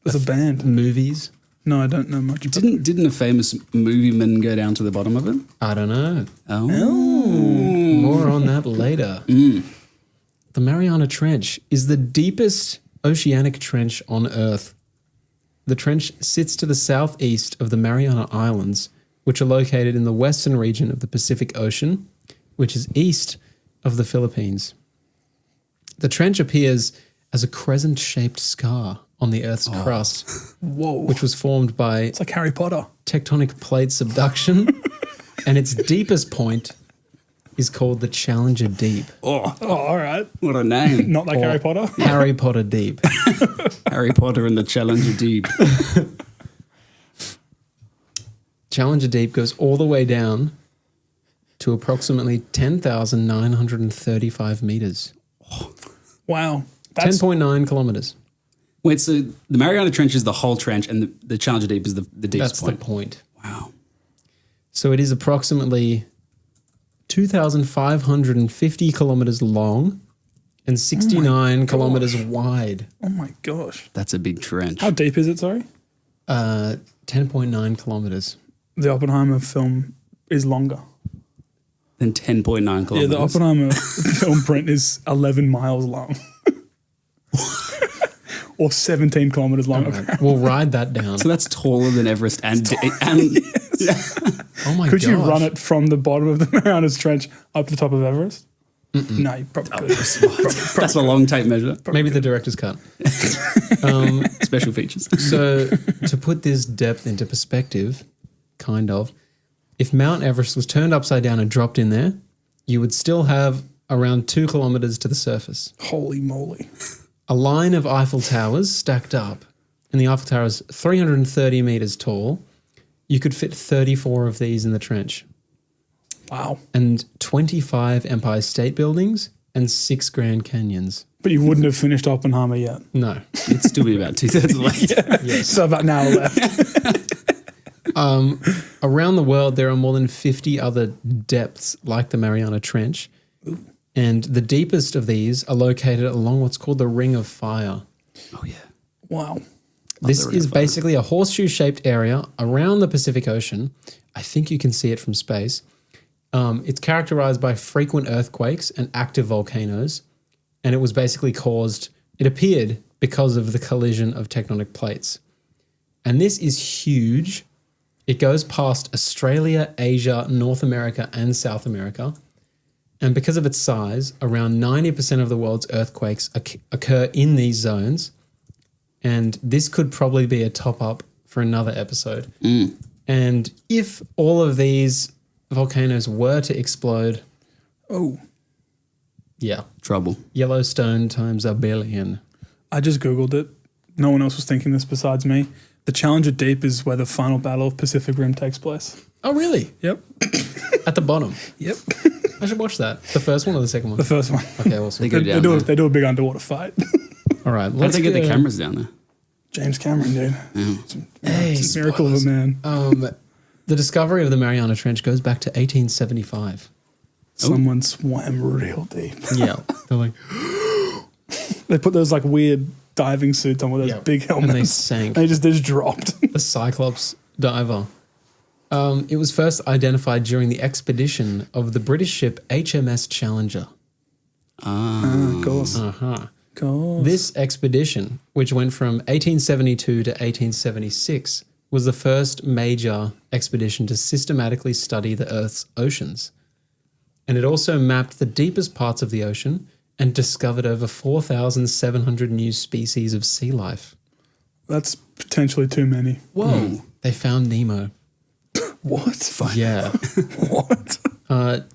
There's a band. movies? No, I don't know much. About Didn't a famous movie man go down to the bottom of it? I don't know. Oh. More on that later. The Mariana Trench is the deepest oceanic trench on Earth. The trench sits to the southeast of the Mariana Islands, which are located in the western region of the Pacific Ocean, which is east of the Philippines. The trench appears as a crescent-shaped scar on the Earth's crust, Whoa. which was formed by It's like Harry Potter. tectonic plate subduction, and its deepest point is called the Challenger Deep. Oh, Oh, all right. what a name. Not like Harry Potter. Harry Potter Deep. Harry Potter and the Challenger Deep. Challenger Deep goes all the way down to approximately 10,935 meters. Wow. That's 10.9 kilometers. Wait, so the Mariana Trench is the whole trench and the Challenger Deep is the deepest That's point? the point. Wow. So it is approximately 2,550 kilometers long and 69 kilometers wide. oh my gosh. That's a big trench. How deep is it? Sorry. 10.9 kilometers. The Oppenheimer film is longer. Then 10.9 kilometers. Yeah, the Oppenheimer film print is 11 miles long. Or 17 kilometers long. We'll ride that down. So that's taller than Everest and Oh my Could gosh. you run it from the bottom of the Marianas Trench up to the top of Everest? No, you probably could. that's a long tape measure. Maybe the director's cut. Special features. So to put this depth into perspective, kind of, If Mount Everest was turned upside down and dropped in there, you would still have around 2 kilometers to the surface. Holy moly. A line of Eiffel Towers stacked up, and the Eiffel Tower is 330 meters tall. You could fit 34 of these in the trench. Wow. And 25 Empire State Buildings and 6 Grand Canyons. But you wouldn't have finished Oppenheimer yet. No. It'd still be about 2/3 of the way. Yes. So about an hour left. Around the world, there are more than 50 other depths like the Mariana Trench. Ooh. And the deepest of these are located along what's called the Ring of Fire. Oh, yeah. Wow. This the Ring is of Fire. basically a horseshoe-shaped area around the Pacific Ocean. I think you can see it from space. It's characterized by frequent earthquakes and active volcanoes. And it was basically it appeared because of the collision of tectonic plates. And this is huge. It goes past Australia, Asia, North America, and South America. And because of its size, around 90% of the world's earthquakes occur in these zones. And this could probably be a top-up for another episode. And if all of these volcanoes were to explode, Oh, yeah, Trouble. Yellowstone times a billion. I just Googled it. No one else was thinking this besides me. The Challenger Deep is where the final battle of Pacific Rim takes place. Oh, really? Yep. At the bottom. Yep. I should watch that. The first one or the second one? The first one. Okay, awesome. They go down there. They do a big underwater fight. All right. How did they get the cameras down there? James Cameron, dude. Hey, It's a miracle of a man. The discovery of the Mariana Trench goes back to 1875. Someone swam real deep. Yeah. They're like, They put those like weird diving suits on with those yeah. big helmets. And they sank. They just dropped. The Cyclops diver. It was first identified during the expedition of the British ship HMS Challenger. Of course. Uh-huh. Of course. This expedition, which went from 1872 to 1876, was the first major expedition to systematically study the Earth's oceans. And it also mapped the deepest parts of the ocean and discovered over 4,700 new species of sea life. That's potentially too many. Whoa. They found Nemo. What? Yeah. What?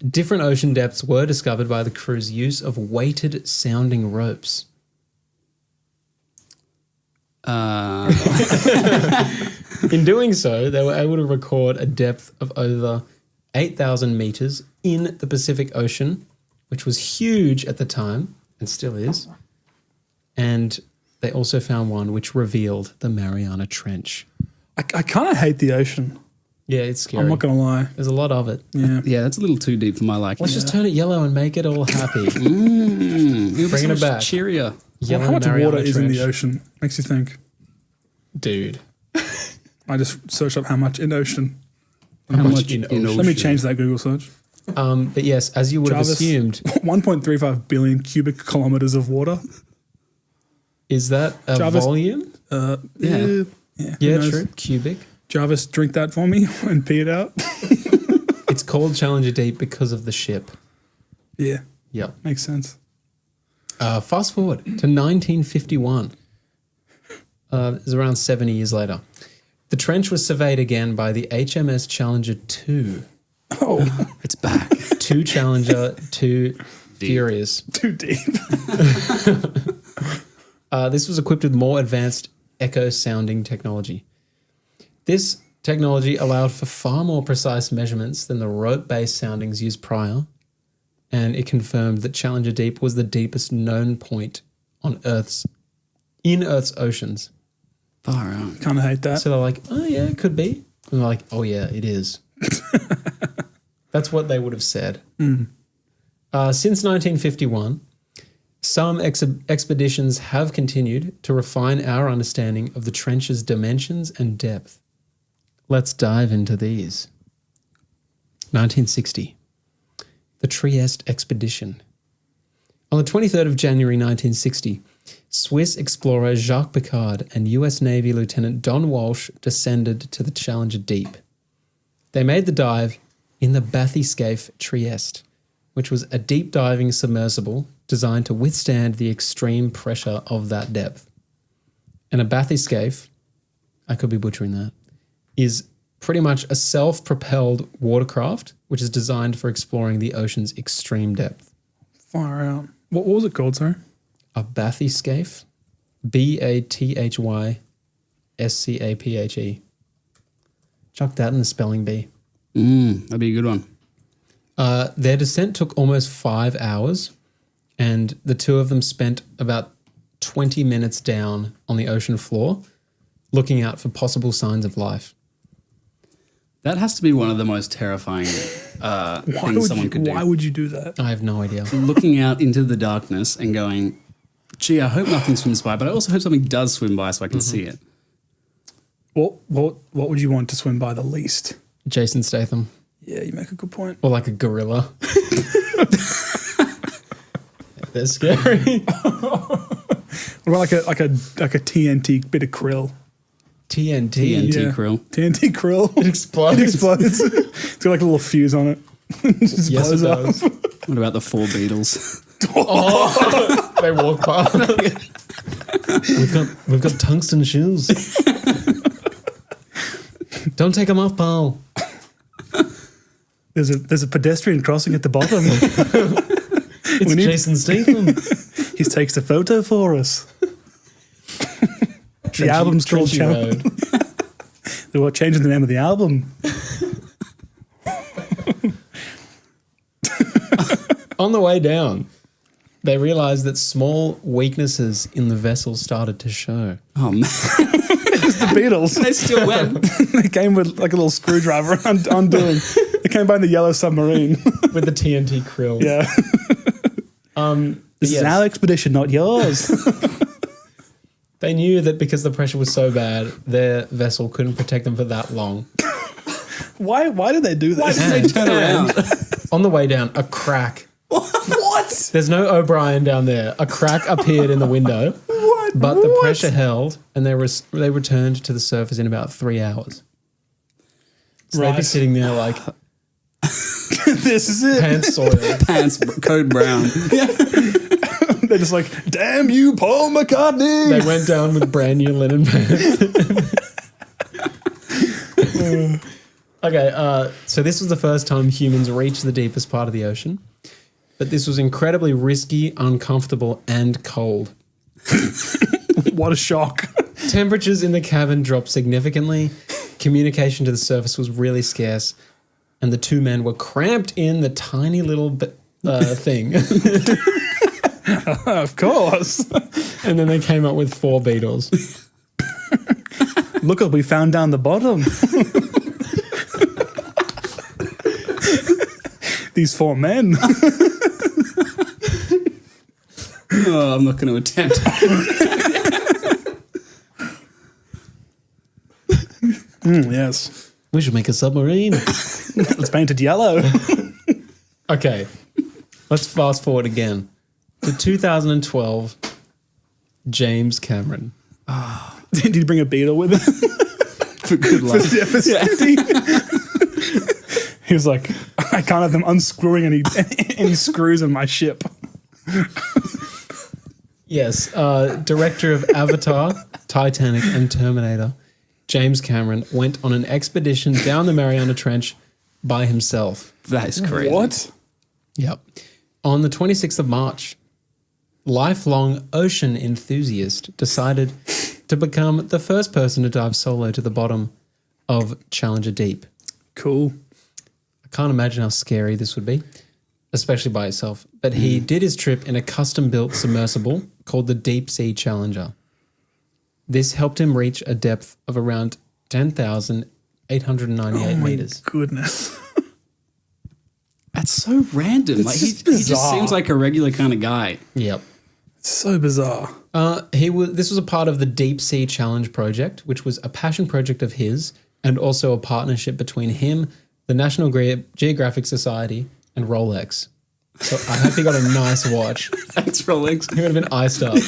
Different ocean depths were discovered by the crew's use of weighted sounding ropes. In doing so, they were able to record a depth of over 8,000 meters in the Pacific Ocean, which was huge at the time and still is. And they also found one which revealed the Mariana Trench. I kind of hate the ocean. Yeah, it's scary. I'm not going to lie. There's a lot of it. Yeah. Yeah, that's a little too deep for my liking. Let's just turn it yellow and make it all happy. Bringing Bringing it back. Cheerier. Yellow How much Mariana water is in the Trench. ocean? Makes you think. Dude. I just searched up how much in ocean. How much in in ocean? Let me change that Google search. But yes, as you would have Jarvis. assumed, 1.35 billion cubic kilometers of water. is that a Jarvis. volume? Yeah. Yeah. Who Yeah, knows? true. Cubic. Jarvis, drink that for me and pee it out. It's called Challenger Deep because of the ship. Yeah. Yep. Makes sense. Fast forward to 1951. It's around 70 years later. The trench was surveyed again by the HMS Challenger 2. Oh, It's back. 2 Challenger, 2 Furious. too deep. This was equipped with more advanced echo sounding technology. This technology allowed for far more precise measurements than the rope-based soundings used prior, and it confirmed that Challenger Deep was the deepest known point on in Earth's oceans. Far out. Kind of hate that. So they're like, oh yeah, it could be. And they're like, oh yeah, it is. That's what they would have said. Since 1951, some expeditions have continued to refine our understanding of the trench's dimensions and depth. Let's dive into these. 1960, the Trieste expedition. On the 23rd of January 1960, Swiss explorer Jacques Piccard and US Navy Lieutenant Don Walsh descended to the Challenger Deep. They made the dive in the Bathyscaphe Trieste, which was a deep diving submersible designed to withstand the extreme pressure of that depth. And a bathyscaphe, I could be butchering that, is pretty much a self-propelled watercraft, which is designed for exploring the ocean's extreme depth. Far out. What was it called, sorry? A bathyscaphe, BATHYSCAPHE. Chuck that in the spelling bee. That'd be a good one. Their descent took almost 5 hours, and the two of them spent about 20 minutes down on the ocean floor, looking out for possible signs of life. That has to be one of the most terrifying things someone could do. Why would you do that? I have no idea. Looking out into the darkness and going, gee, I hope nothing swims by, but I also hope something does swim by so I can see it. What would you want to swim by the least? Jason Statham. Yeah, you make a good point. Or like a gorilla. They're scary. What about like a TNT bit of krill? TNT. TNT krill. TNT krill. It explodes. It explodes. It's got like a little fuse on it. It just Yes, blows it up. does. What about the four Beatles? They walk past. We've got tungsten shoes. Don't take them off, Paul. There's a pedestrian crossing at the bottom. It's Jason Statham. He takes a photo for us. The album's called Trenchy Challenge. Road. They were changing the name of the album. On the way down, they realized that small weaknesses in the vessel started to show. Oh, man. The Beatles. They still went. They came with like a little screwdriver undoing. They came by in the yellow submarine. With the TNT krill. Yeah. This is our expedition, not yours. They knew that because the pressure was so bad, their vessel couldn't protect them for that long. Why did they do Why this? did they turn around? On the way down, a crack. What? There's no O'Brien down there. A crack appeared in the window, but the pressure held, and they returned to the surface in about 3 hours. So they'd be Right. sitting there like This is it. pants soiled. Pants, code brown. They're just like, damn you, Paul McCartney. They went down with brand new linen pants. Okay, so this was the first time humans reached the deepest part of the ocean, but this was incredibly risky, uncomfortable, and cold. What a shock. Temperatures in the cabin dropped significantly, communication to the surface was really scarce, and the two men were cramped in the tiny little thing. Of course. And then they came up with 4 Beatles. Look what we found down the bottom. These 4 men. Oh, I'm not going to attempt. Yes. We should make a submarine. Let's paint it yellow. Okay, let's fast forward again to 2012. James Cameron. Did he bring a beetle with him? For good luck. For safety? He was like, I can't have them unscrewing any screws in my ship. Yes, director of Avatar, Titanic, and Terminator, James Cameron went on an expedition down the Mariana Trench by himself. That is crazy. What? Yep. On the 26th of March, lifelong ocean enthusiast decided to become the first person to dive solo to the bottom of Challenger Deep. Cool. I can't imagine how scary this would be, especially by itself. But he did his trip in a custom-built submersible called the Deep Sea Challenger. This helped him reach a depth of around 10,898 meters. Goodness. That's so random. Like just he just bizarre. seems like a regular kind of guy. Yep. So bizarre. This was a part of the Deep Sea Challenge project, which was a passion project of his and also a partnership between him, the National Geographic Society, and Rolex. So I hope he got a nice watch. Thanks, Rolex. He would have been iced up.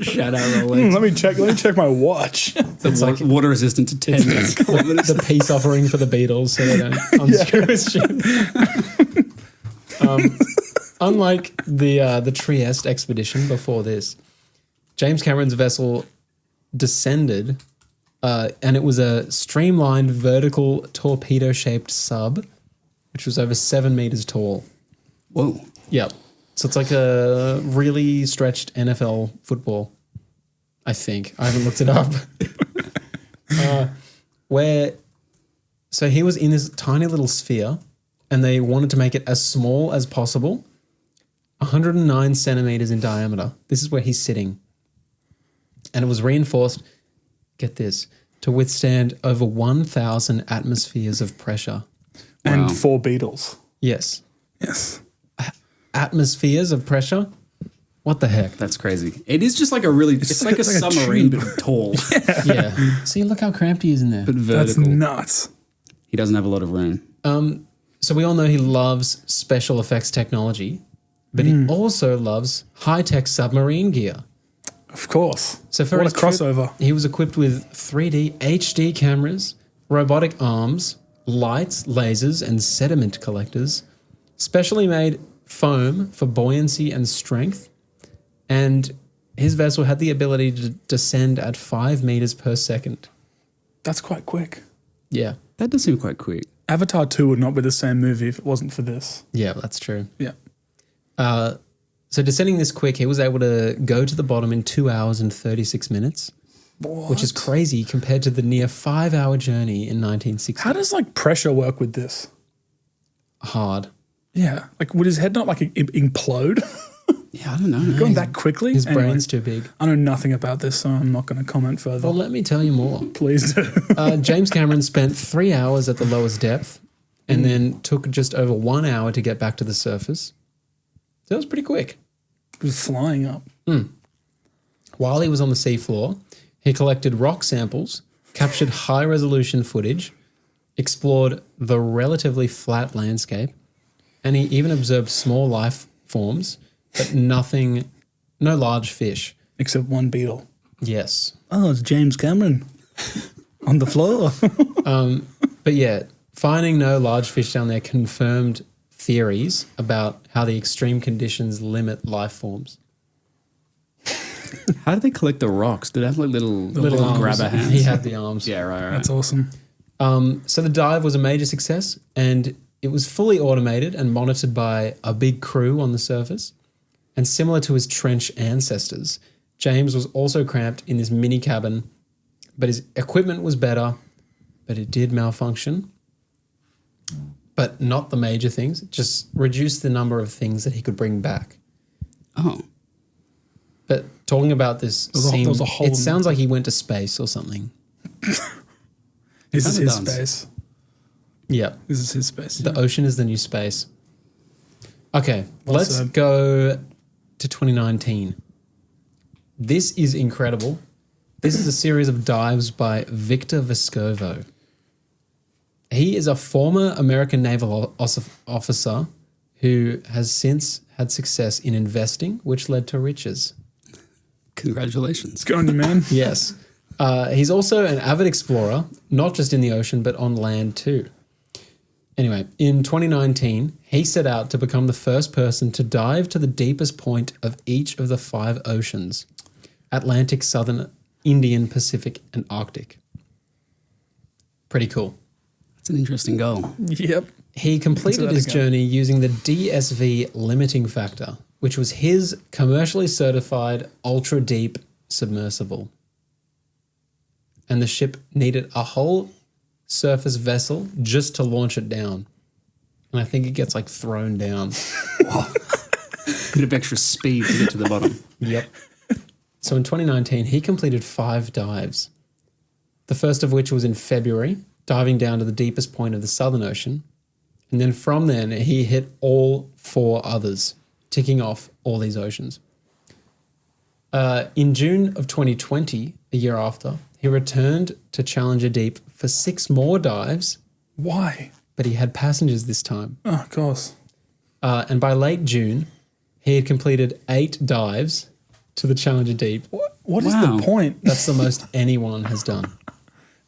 Shout out, Rolex. Let me check my watch. It's like water resistant to 10 minutes. the peace offering for the Beatles so they don't unscrew his ship. Unlike the Trieste expedition before this, James Cameron's vessel descended And it was a streamlined vertical torpedo-shaped sub, which was over 7 meters tall. Whoa. Yep. So it's like a really stretched NFL football, I think. I haven't looked it up. So he was in this tiny little sphere, and they wanted to make it as small as possible, 109 centimeters in diameter. This is where he's sitting. And it was reinforced, get this, to withstand over 1,000 atmospheres of pressure. And Wow. 4 beetles. Yes. Yes. Atmospheres of pressure? What the heck? That's crazy. It is just like a really, it's like a like a submarine, tube. but tall, Yeah. See, look how cramped he is in there. but That's vertical. nuts. He doesn't have a lot of room. So we all know he loves special effects technology, but he also loves high-tech submarine gear. Of course. So for what his a crossover. trip, he was equipped with 3D HD cameras, robotic arms, lights, lasers, and sediment collectors, specially made foam for buoyancy and strength, and his vessel had the ability to descend at 5 meters per second. That's quite quick. Yeah. That does seem quite quick. Avatar 2 would not be the same movie if it wasn't for this. Yeah, that's true. Yeah. So descending this quick, he was able to go to the bottom in 2 hours and 36 minutes, which is crazy compared to the near 5-hour journey in 1960. How does like pressure work with this? Hard. Yeah. Like would his head not like implode? Yeah, I don't know. Going that quickly? His Anyway, brain's too big. I know nothing about this, so I'm not going to comment further. Well, let me tell you more. Please do. James Cameron spent 3 hours at the lowest depth and then took just over 1 hour to get back to the surface. So that was pretty quick. It was flying up. While he was on the seafloor, he collected rock samples, captured high-resolution footage, explored the relatively flat landscape, and he even observed small life forms, but no large fish. Except one beetle. Yes. Oh, it's James Cameron on the floor. But yeah, finding no large fish down there confirmed theories about how the extreme conditions limit life forms. How did they collect the rocks? Did they have like little arms. grabber hands? He had the arms. Yeah, right. That's awesome. So the dive was a major success, and it was fully automated and monitored by a big crew on the surface. And similar to his trench ancestors, James was also cramped in this mini cabin, but his equipment was better, but it did malfunction. But not the major things, it just reduced the number of things that he could bring back. Oh, But talking about this there was a hole it in sounds like he went to space or something. This is his does. space. Yeah. This is his space. The ocean is the new space. Okay, Well let's said. go to 2019. This is incredible. This is a series of dives by Victor Vescovo. He is a former American naval officer who has since had success in investing, which led to riches. congratulations. Good on you, man. Yes. He's also an avid explorer, not just in the ocean, but on land too. Anyway, in 2019, he set out to become the first person to dive to the deepest point of each of the 5 oceans: Atlantic, Southern, Indian, Pacific, and Arctic. Pretty cool. That's an interesting goal. Yep. He completed that his again. journey using the DSV limiting factor, which was his commercially certified ultra-deep submersible. And the ship needed a whole surface vessel just to launch it down. And I think it gets like thrown down. Bit of extra speed to get to the bottom. Yep. So in 2019, he completed 5 dives. The first of which was in February, diving down to the deepest point of the Southern Ocean. And then from then, he hit all 4 others, ticking off all these oceans. In June of 2020, a year after, he returned to Challenger Deep for 6 more dives, Why? but he had passengers this time. Oh, of course. And by late June, he had completed 8 dives to the Challenger Deep. What is Wow. the point? That's the most anyone has done.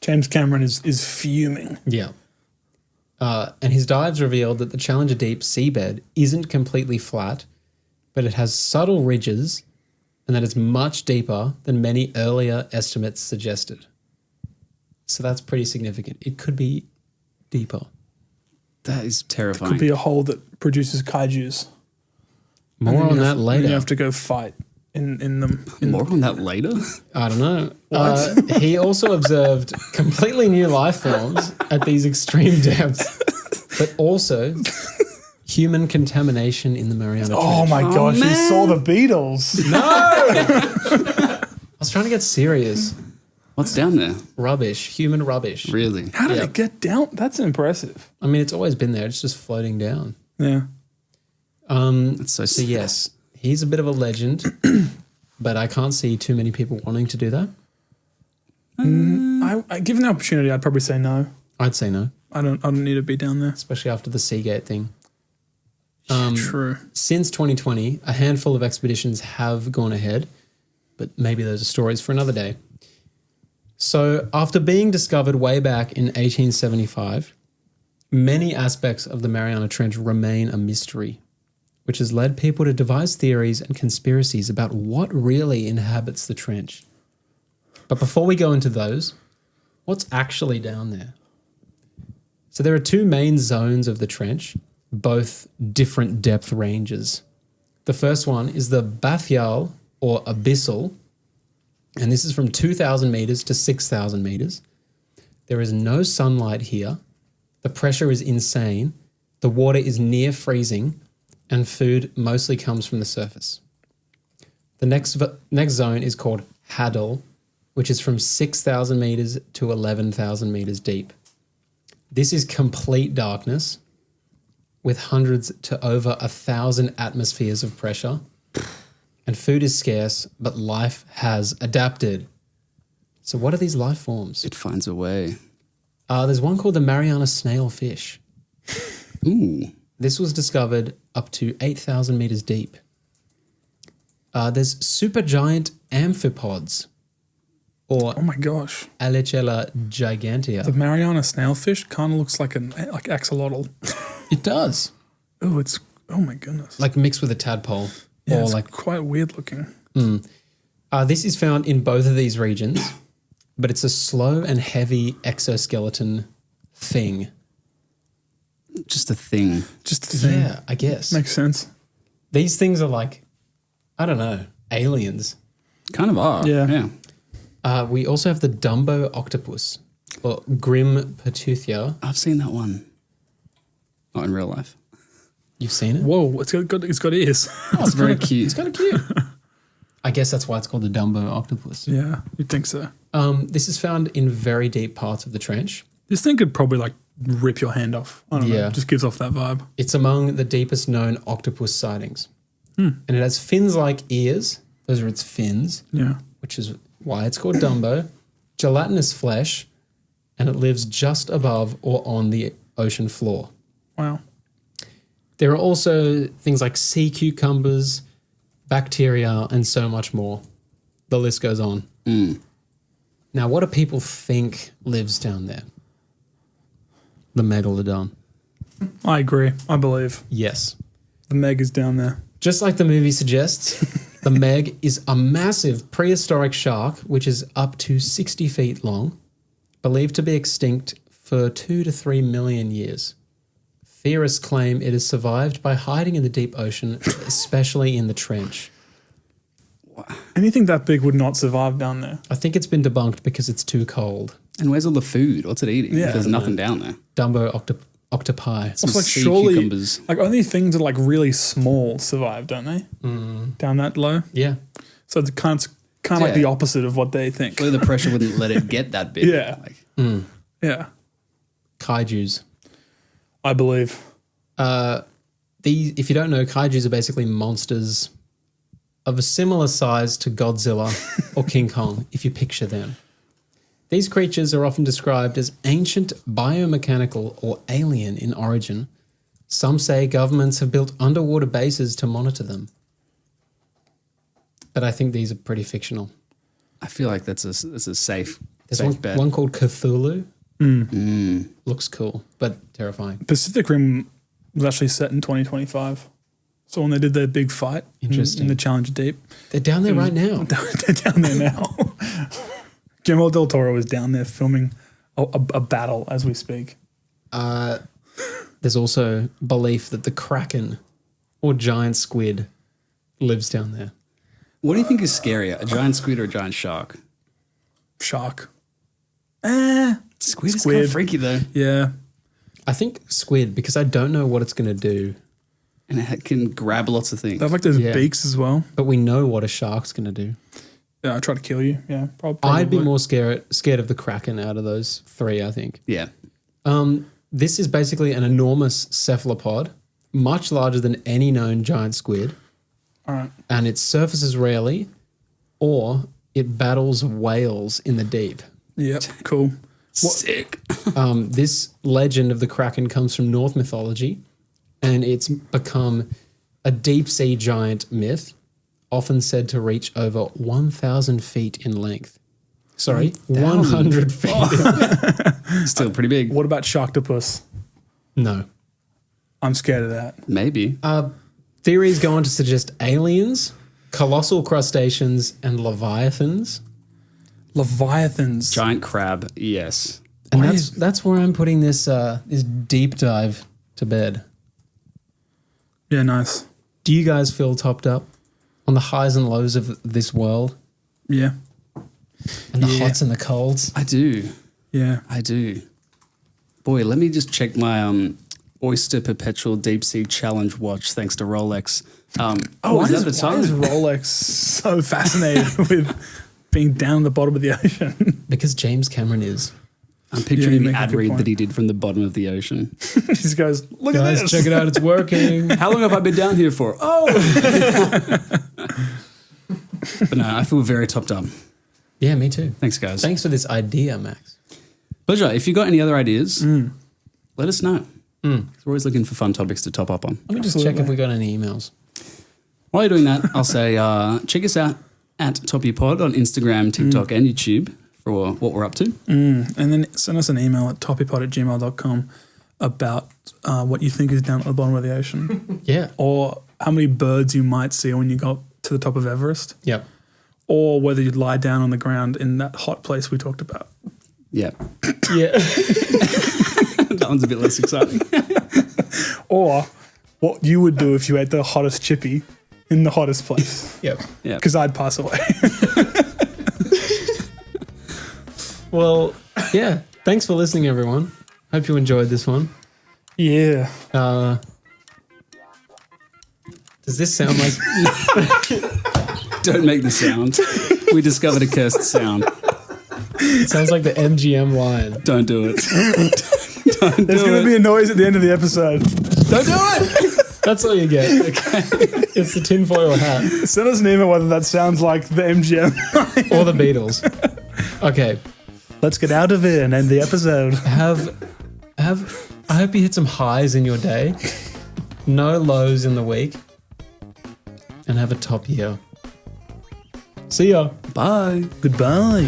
James Cameron is fuming. Yeah. And his dives revealed that the Challenger Deep seabed isn't completely flat, but it has subtle ridges and that it's much deeper than many earlier estimates suggested. So that's pretty significant. It could be deeper. That is terrifying. Could be a hole that produces kaijus. More on that And later. you have to go fight in them. More on that later. I don't know. He also observed completely new life forms at these extreme depths, but also human contamination in the Mariana Trench. Oh my gosh, you man. saw the Beatles. I was trying to get serious. What's down there? Rubbish, human rubbish. Really? How did Yeah. it get down? That's impressive. I mean, it's always been there. It's just floating down. Yeah. That's so So sad. yes, he's a bit of a legend, but I can't see too many people wanting to do that. Given the opportunity, I'd probably say no. I'd say no, I don't need to be down there. especially after the Seagate thing. True. Since 2020, a handful of expeditions have gone ahead, but maybe those are stories for another day. So, after being discovered way back in 1875, many aspects of the Mariana Trench remain a mystery, which has led people to devise theories and conspiracies about what really inhabits the trench. But before we go into those, what's actually down there? So, there are two main zones of the trench, both different depth ranges. The first one is the bathyal or abyssal, and this is from 2,000 meters to 6,000 meters. There is no sunlight here. The pressure is insane. The water is near freezing, and food mostly comes from the surface. The next zone is called Hadal, which is from 6,000 meters to 11,000 meters deep. This is complete darkness with hundreds to over 1,000 atmospheres of pressure. And food is scarce, but life has adapted. So what are these life forms? It finds a way. There's one called the Mariana snailfish. Ooh. This was discovered up to 8,000 meters deep. There's supergiant amphipods, or Oh my gosh. Alicella gigantea. The Mariana snailfish kind of looks like like axolotl. It does. Oh my goodness. Like mixed with a tadpole. Yeah, or it's like quite weird looking. this is found in both of these regions, but it's a slow and heavy exoskeleton thing. Just a thing. Just a thing. Yeah, I guess. Makes sense. These things are like, I don't know, aliens. Kind of are. Yeah. Yeah. We also have the Dumbo octopus, or Grim Petuthia. I've seen that one. Not in real life. You've seen it? Whoa, it's got ears. Oh, it's very cute. It's kind of cute. I guess that's why it's called the Dumbo octopus. Yeah, you'd think so. This is found in very deep parts of the trench. This thing could probably like rip your hand off. I don't know. Yeah. Just gives off that vibe. It's among the deepest known octopus sightings. And it has fins-like ears. Those are its fins, Yeah. which is why it's called Dumbo. Gelatinous flesh, and it lives just above or on the ocean floor. Wow. There are also things like sea cucumbers, bacteria, and so much more. The list goes on. Now, what do people think lives down there? The megalodon. I agree. I believe Yes. the Meg is down there. Just like the movie suggests, the Meg is a massive prehistoric shark which is up to 60 feet long, believed to be extinct for 2 to 3 million years. Theorists claim it has survived by hiding in the deep ocean, especially in the trench. Anything that big would not survive down there. I think it's been debunked because it's too cold. And where's all the food? What's it eating? Yeah. There's nothing down there. Dumbo octopi. Some It's like sea surely, cucumbers. like only things that are like really small survive, don't they? Down that low. Yeah. So it's kind of like Yeah. the opposite of what they think. Surely the pressure wouldn't let it get that big. Yeah. Like, Yeah, Kaijus. I believe. If you don't know, kaijus are basically monsters of a similar size to Godzilla or King Kong, if you picture them. These creatures are often described as ancient, biomechanical, or alien in origin. Some say governments have built underwater bases to monitor them. But I think these are pretty fictional. I feel like that's a safe, There's safe bet. one called Cthulhu. Looks cool, but terrifying. Pacific Rim was actually set in 2025. So when they did their big fight Interesting. in the Challenger Deep, They're down there right now. they're down there now. Guillermo del Toro was down there filming a battle as we speak. There's also belief that the kraken or giant squid lives down there. What do you think is scarier, a giant squid or a giant shark? Shark. Squid is kind of freaky though. Yeah. I think squid because I don't know what it's going to do, And it can grab lots of things. They have like those Yeah. beaks as well. but we know what a shark's going to do. Yeah, I try to kill you. Yeah, probably. I'd be more scared of the kraken out of those three, I think. Yeah. This is basically an enormous cephalopod, much larger than any known giant squid, All right. and it surfaces rarely, or it battles whales in the deep. Yep. Cool. Sick. This legend of the kraken comes from Norse mythology, and it's become a deep sea giant myth, often said to reach over 1,000 feet in length. Sorry, 100 feet. Still pretty big. What about Sharktopus? No. I'm scared of that. Maybe. Theories go on to suggest aliens, colossal crustaceans, and leviathans. Leviathans. Giant crab, yes. And Why that's where I'm putting this this deep dive to bed. Yeah, nice. Do you guys feel topped up on the highs and lows of this world Yeah. and the Yeah. hots and the colds? I do. Yeah. I do. Boy, let me just check my Oyster Perpetual Deep Sea Challenge watch thanks to Rolex. Is that the Why is time? Rolex so fascinated with being down the bottom of the ocean? Because James Cameron is. I'm Yeah, picturing you the make a ad good read point. that he did from the bottom of the ocean. He just goes, look at Guys, this. check it out. It's working. How long have I been down here for? Oh! But no, I feel very topped up. Yeah, me too. Thanks, guys. Thanks for this idea, Max. Pleasure. If you got any other ideas, let us know. We're always looking for fun topics to top up on. Let me just check if we got any emails. While you're doing that, I'll say check us out at TopYourPod on Instagram, TikTok, and YouTube for what we're up to. And then send us an email at toppypod@gmail.com about what you think is down at the bottom of the ocean, Yeah. or how many birds you might see when you go to the top of Everest, Yep. or whether you'd lie down on the ground in that hot place we talked about. Yeah. Yeah. That one's a bit less exciting. Or what you would do if you ate the hottest chippy in the hottest place. Yep. Yeah. Because I'd pass away. Well, yeah. Thanks for listening, everyone. Hope you enjoyed this one. Yeah. Does this sound like... Don't make the sound. We discovered a cursed sound. It sounds like the MGM lion. Don't do it. There's going to be a noise at the end of the episode. Don't do it. That's all you get. Okay. It's the tinfoil hat. Send us an email whether that sounds like the MGM. Or the Beatles. Okay. Let's get out of it and end the episode. I hope you hit some highs in your day. No lows in the week. And have a top year. See ya. Bye. Goodbye.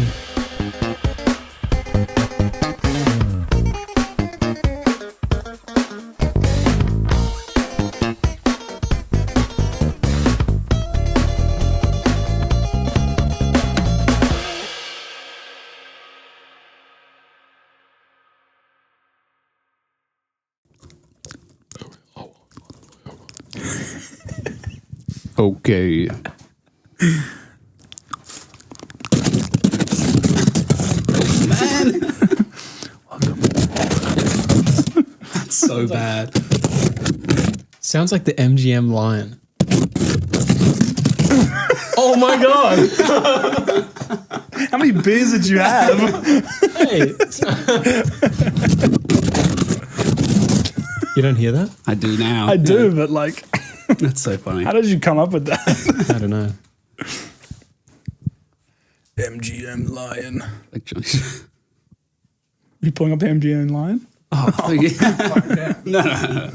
Okay. Man. That's so bad. Sounds like the MGM lion. Oh my god! How many beers did you have? Hey! You don't hear that? I do now. I do, but like, That's so funny. how did you come up with that? I don't know. MGM Lion. Like Johnny. You pulling up the MGM Lion? Oh, yeah. No.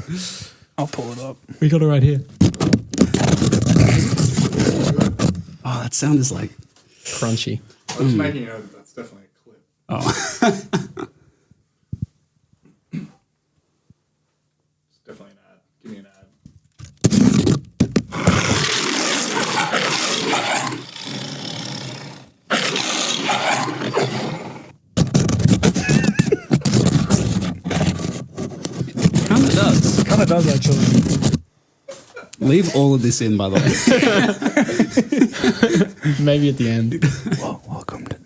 I'll pull it up. We got it right here. Oh, that sound is like. Crunchy. I was making a, that's definitely a clip. Oh. It's definitely an ad. Give me an ad. does. Kind of does actually. Leave all of this in, by the way. Maybe at the end. Well, welcome to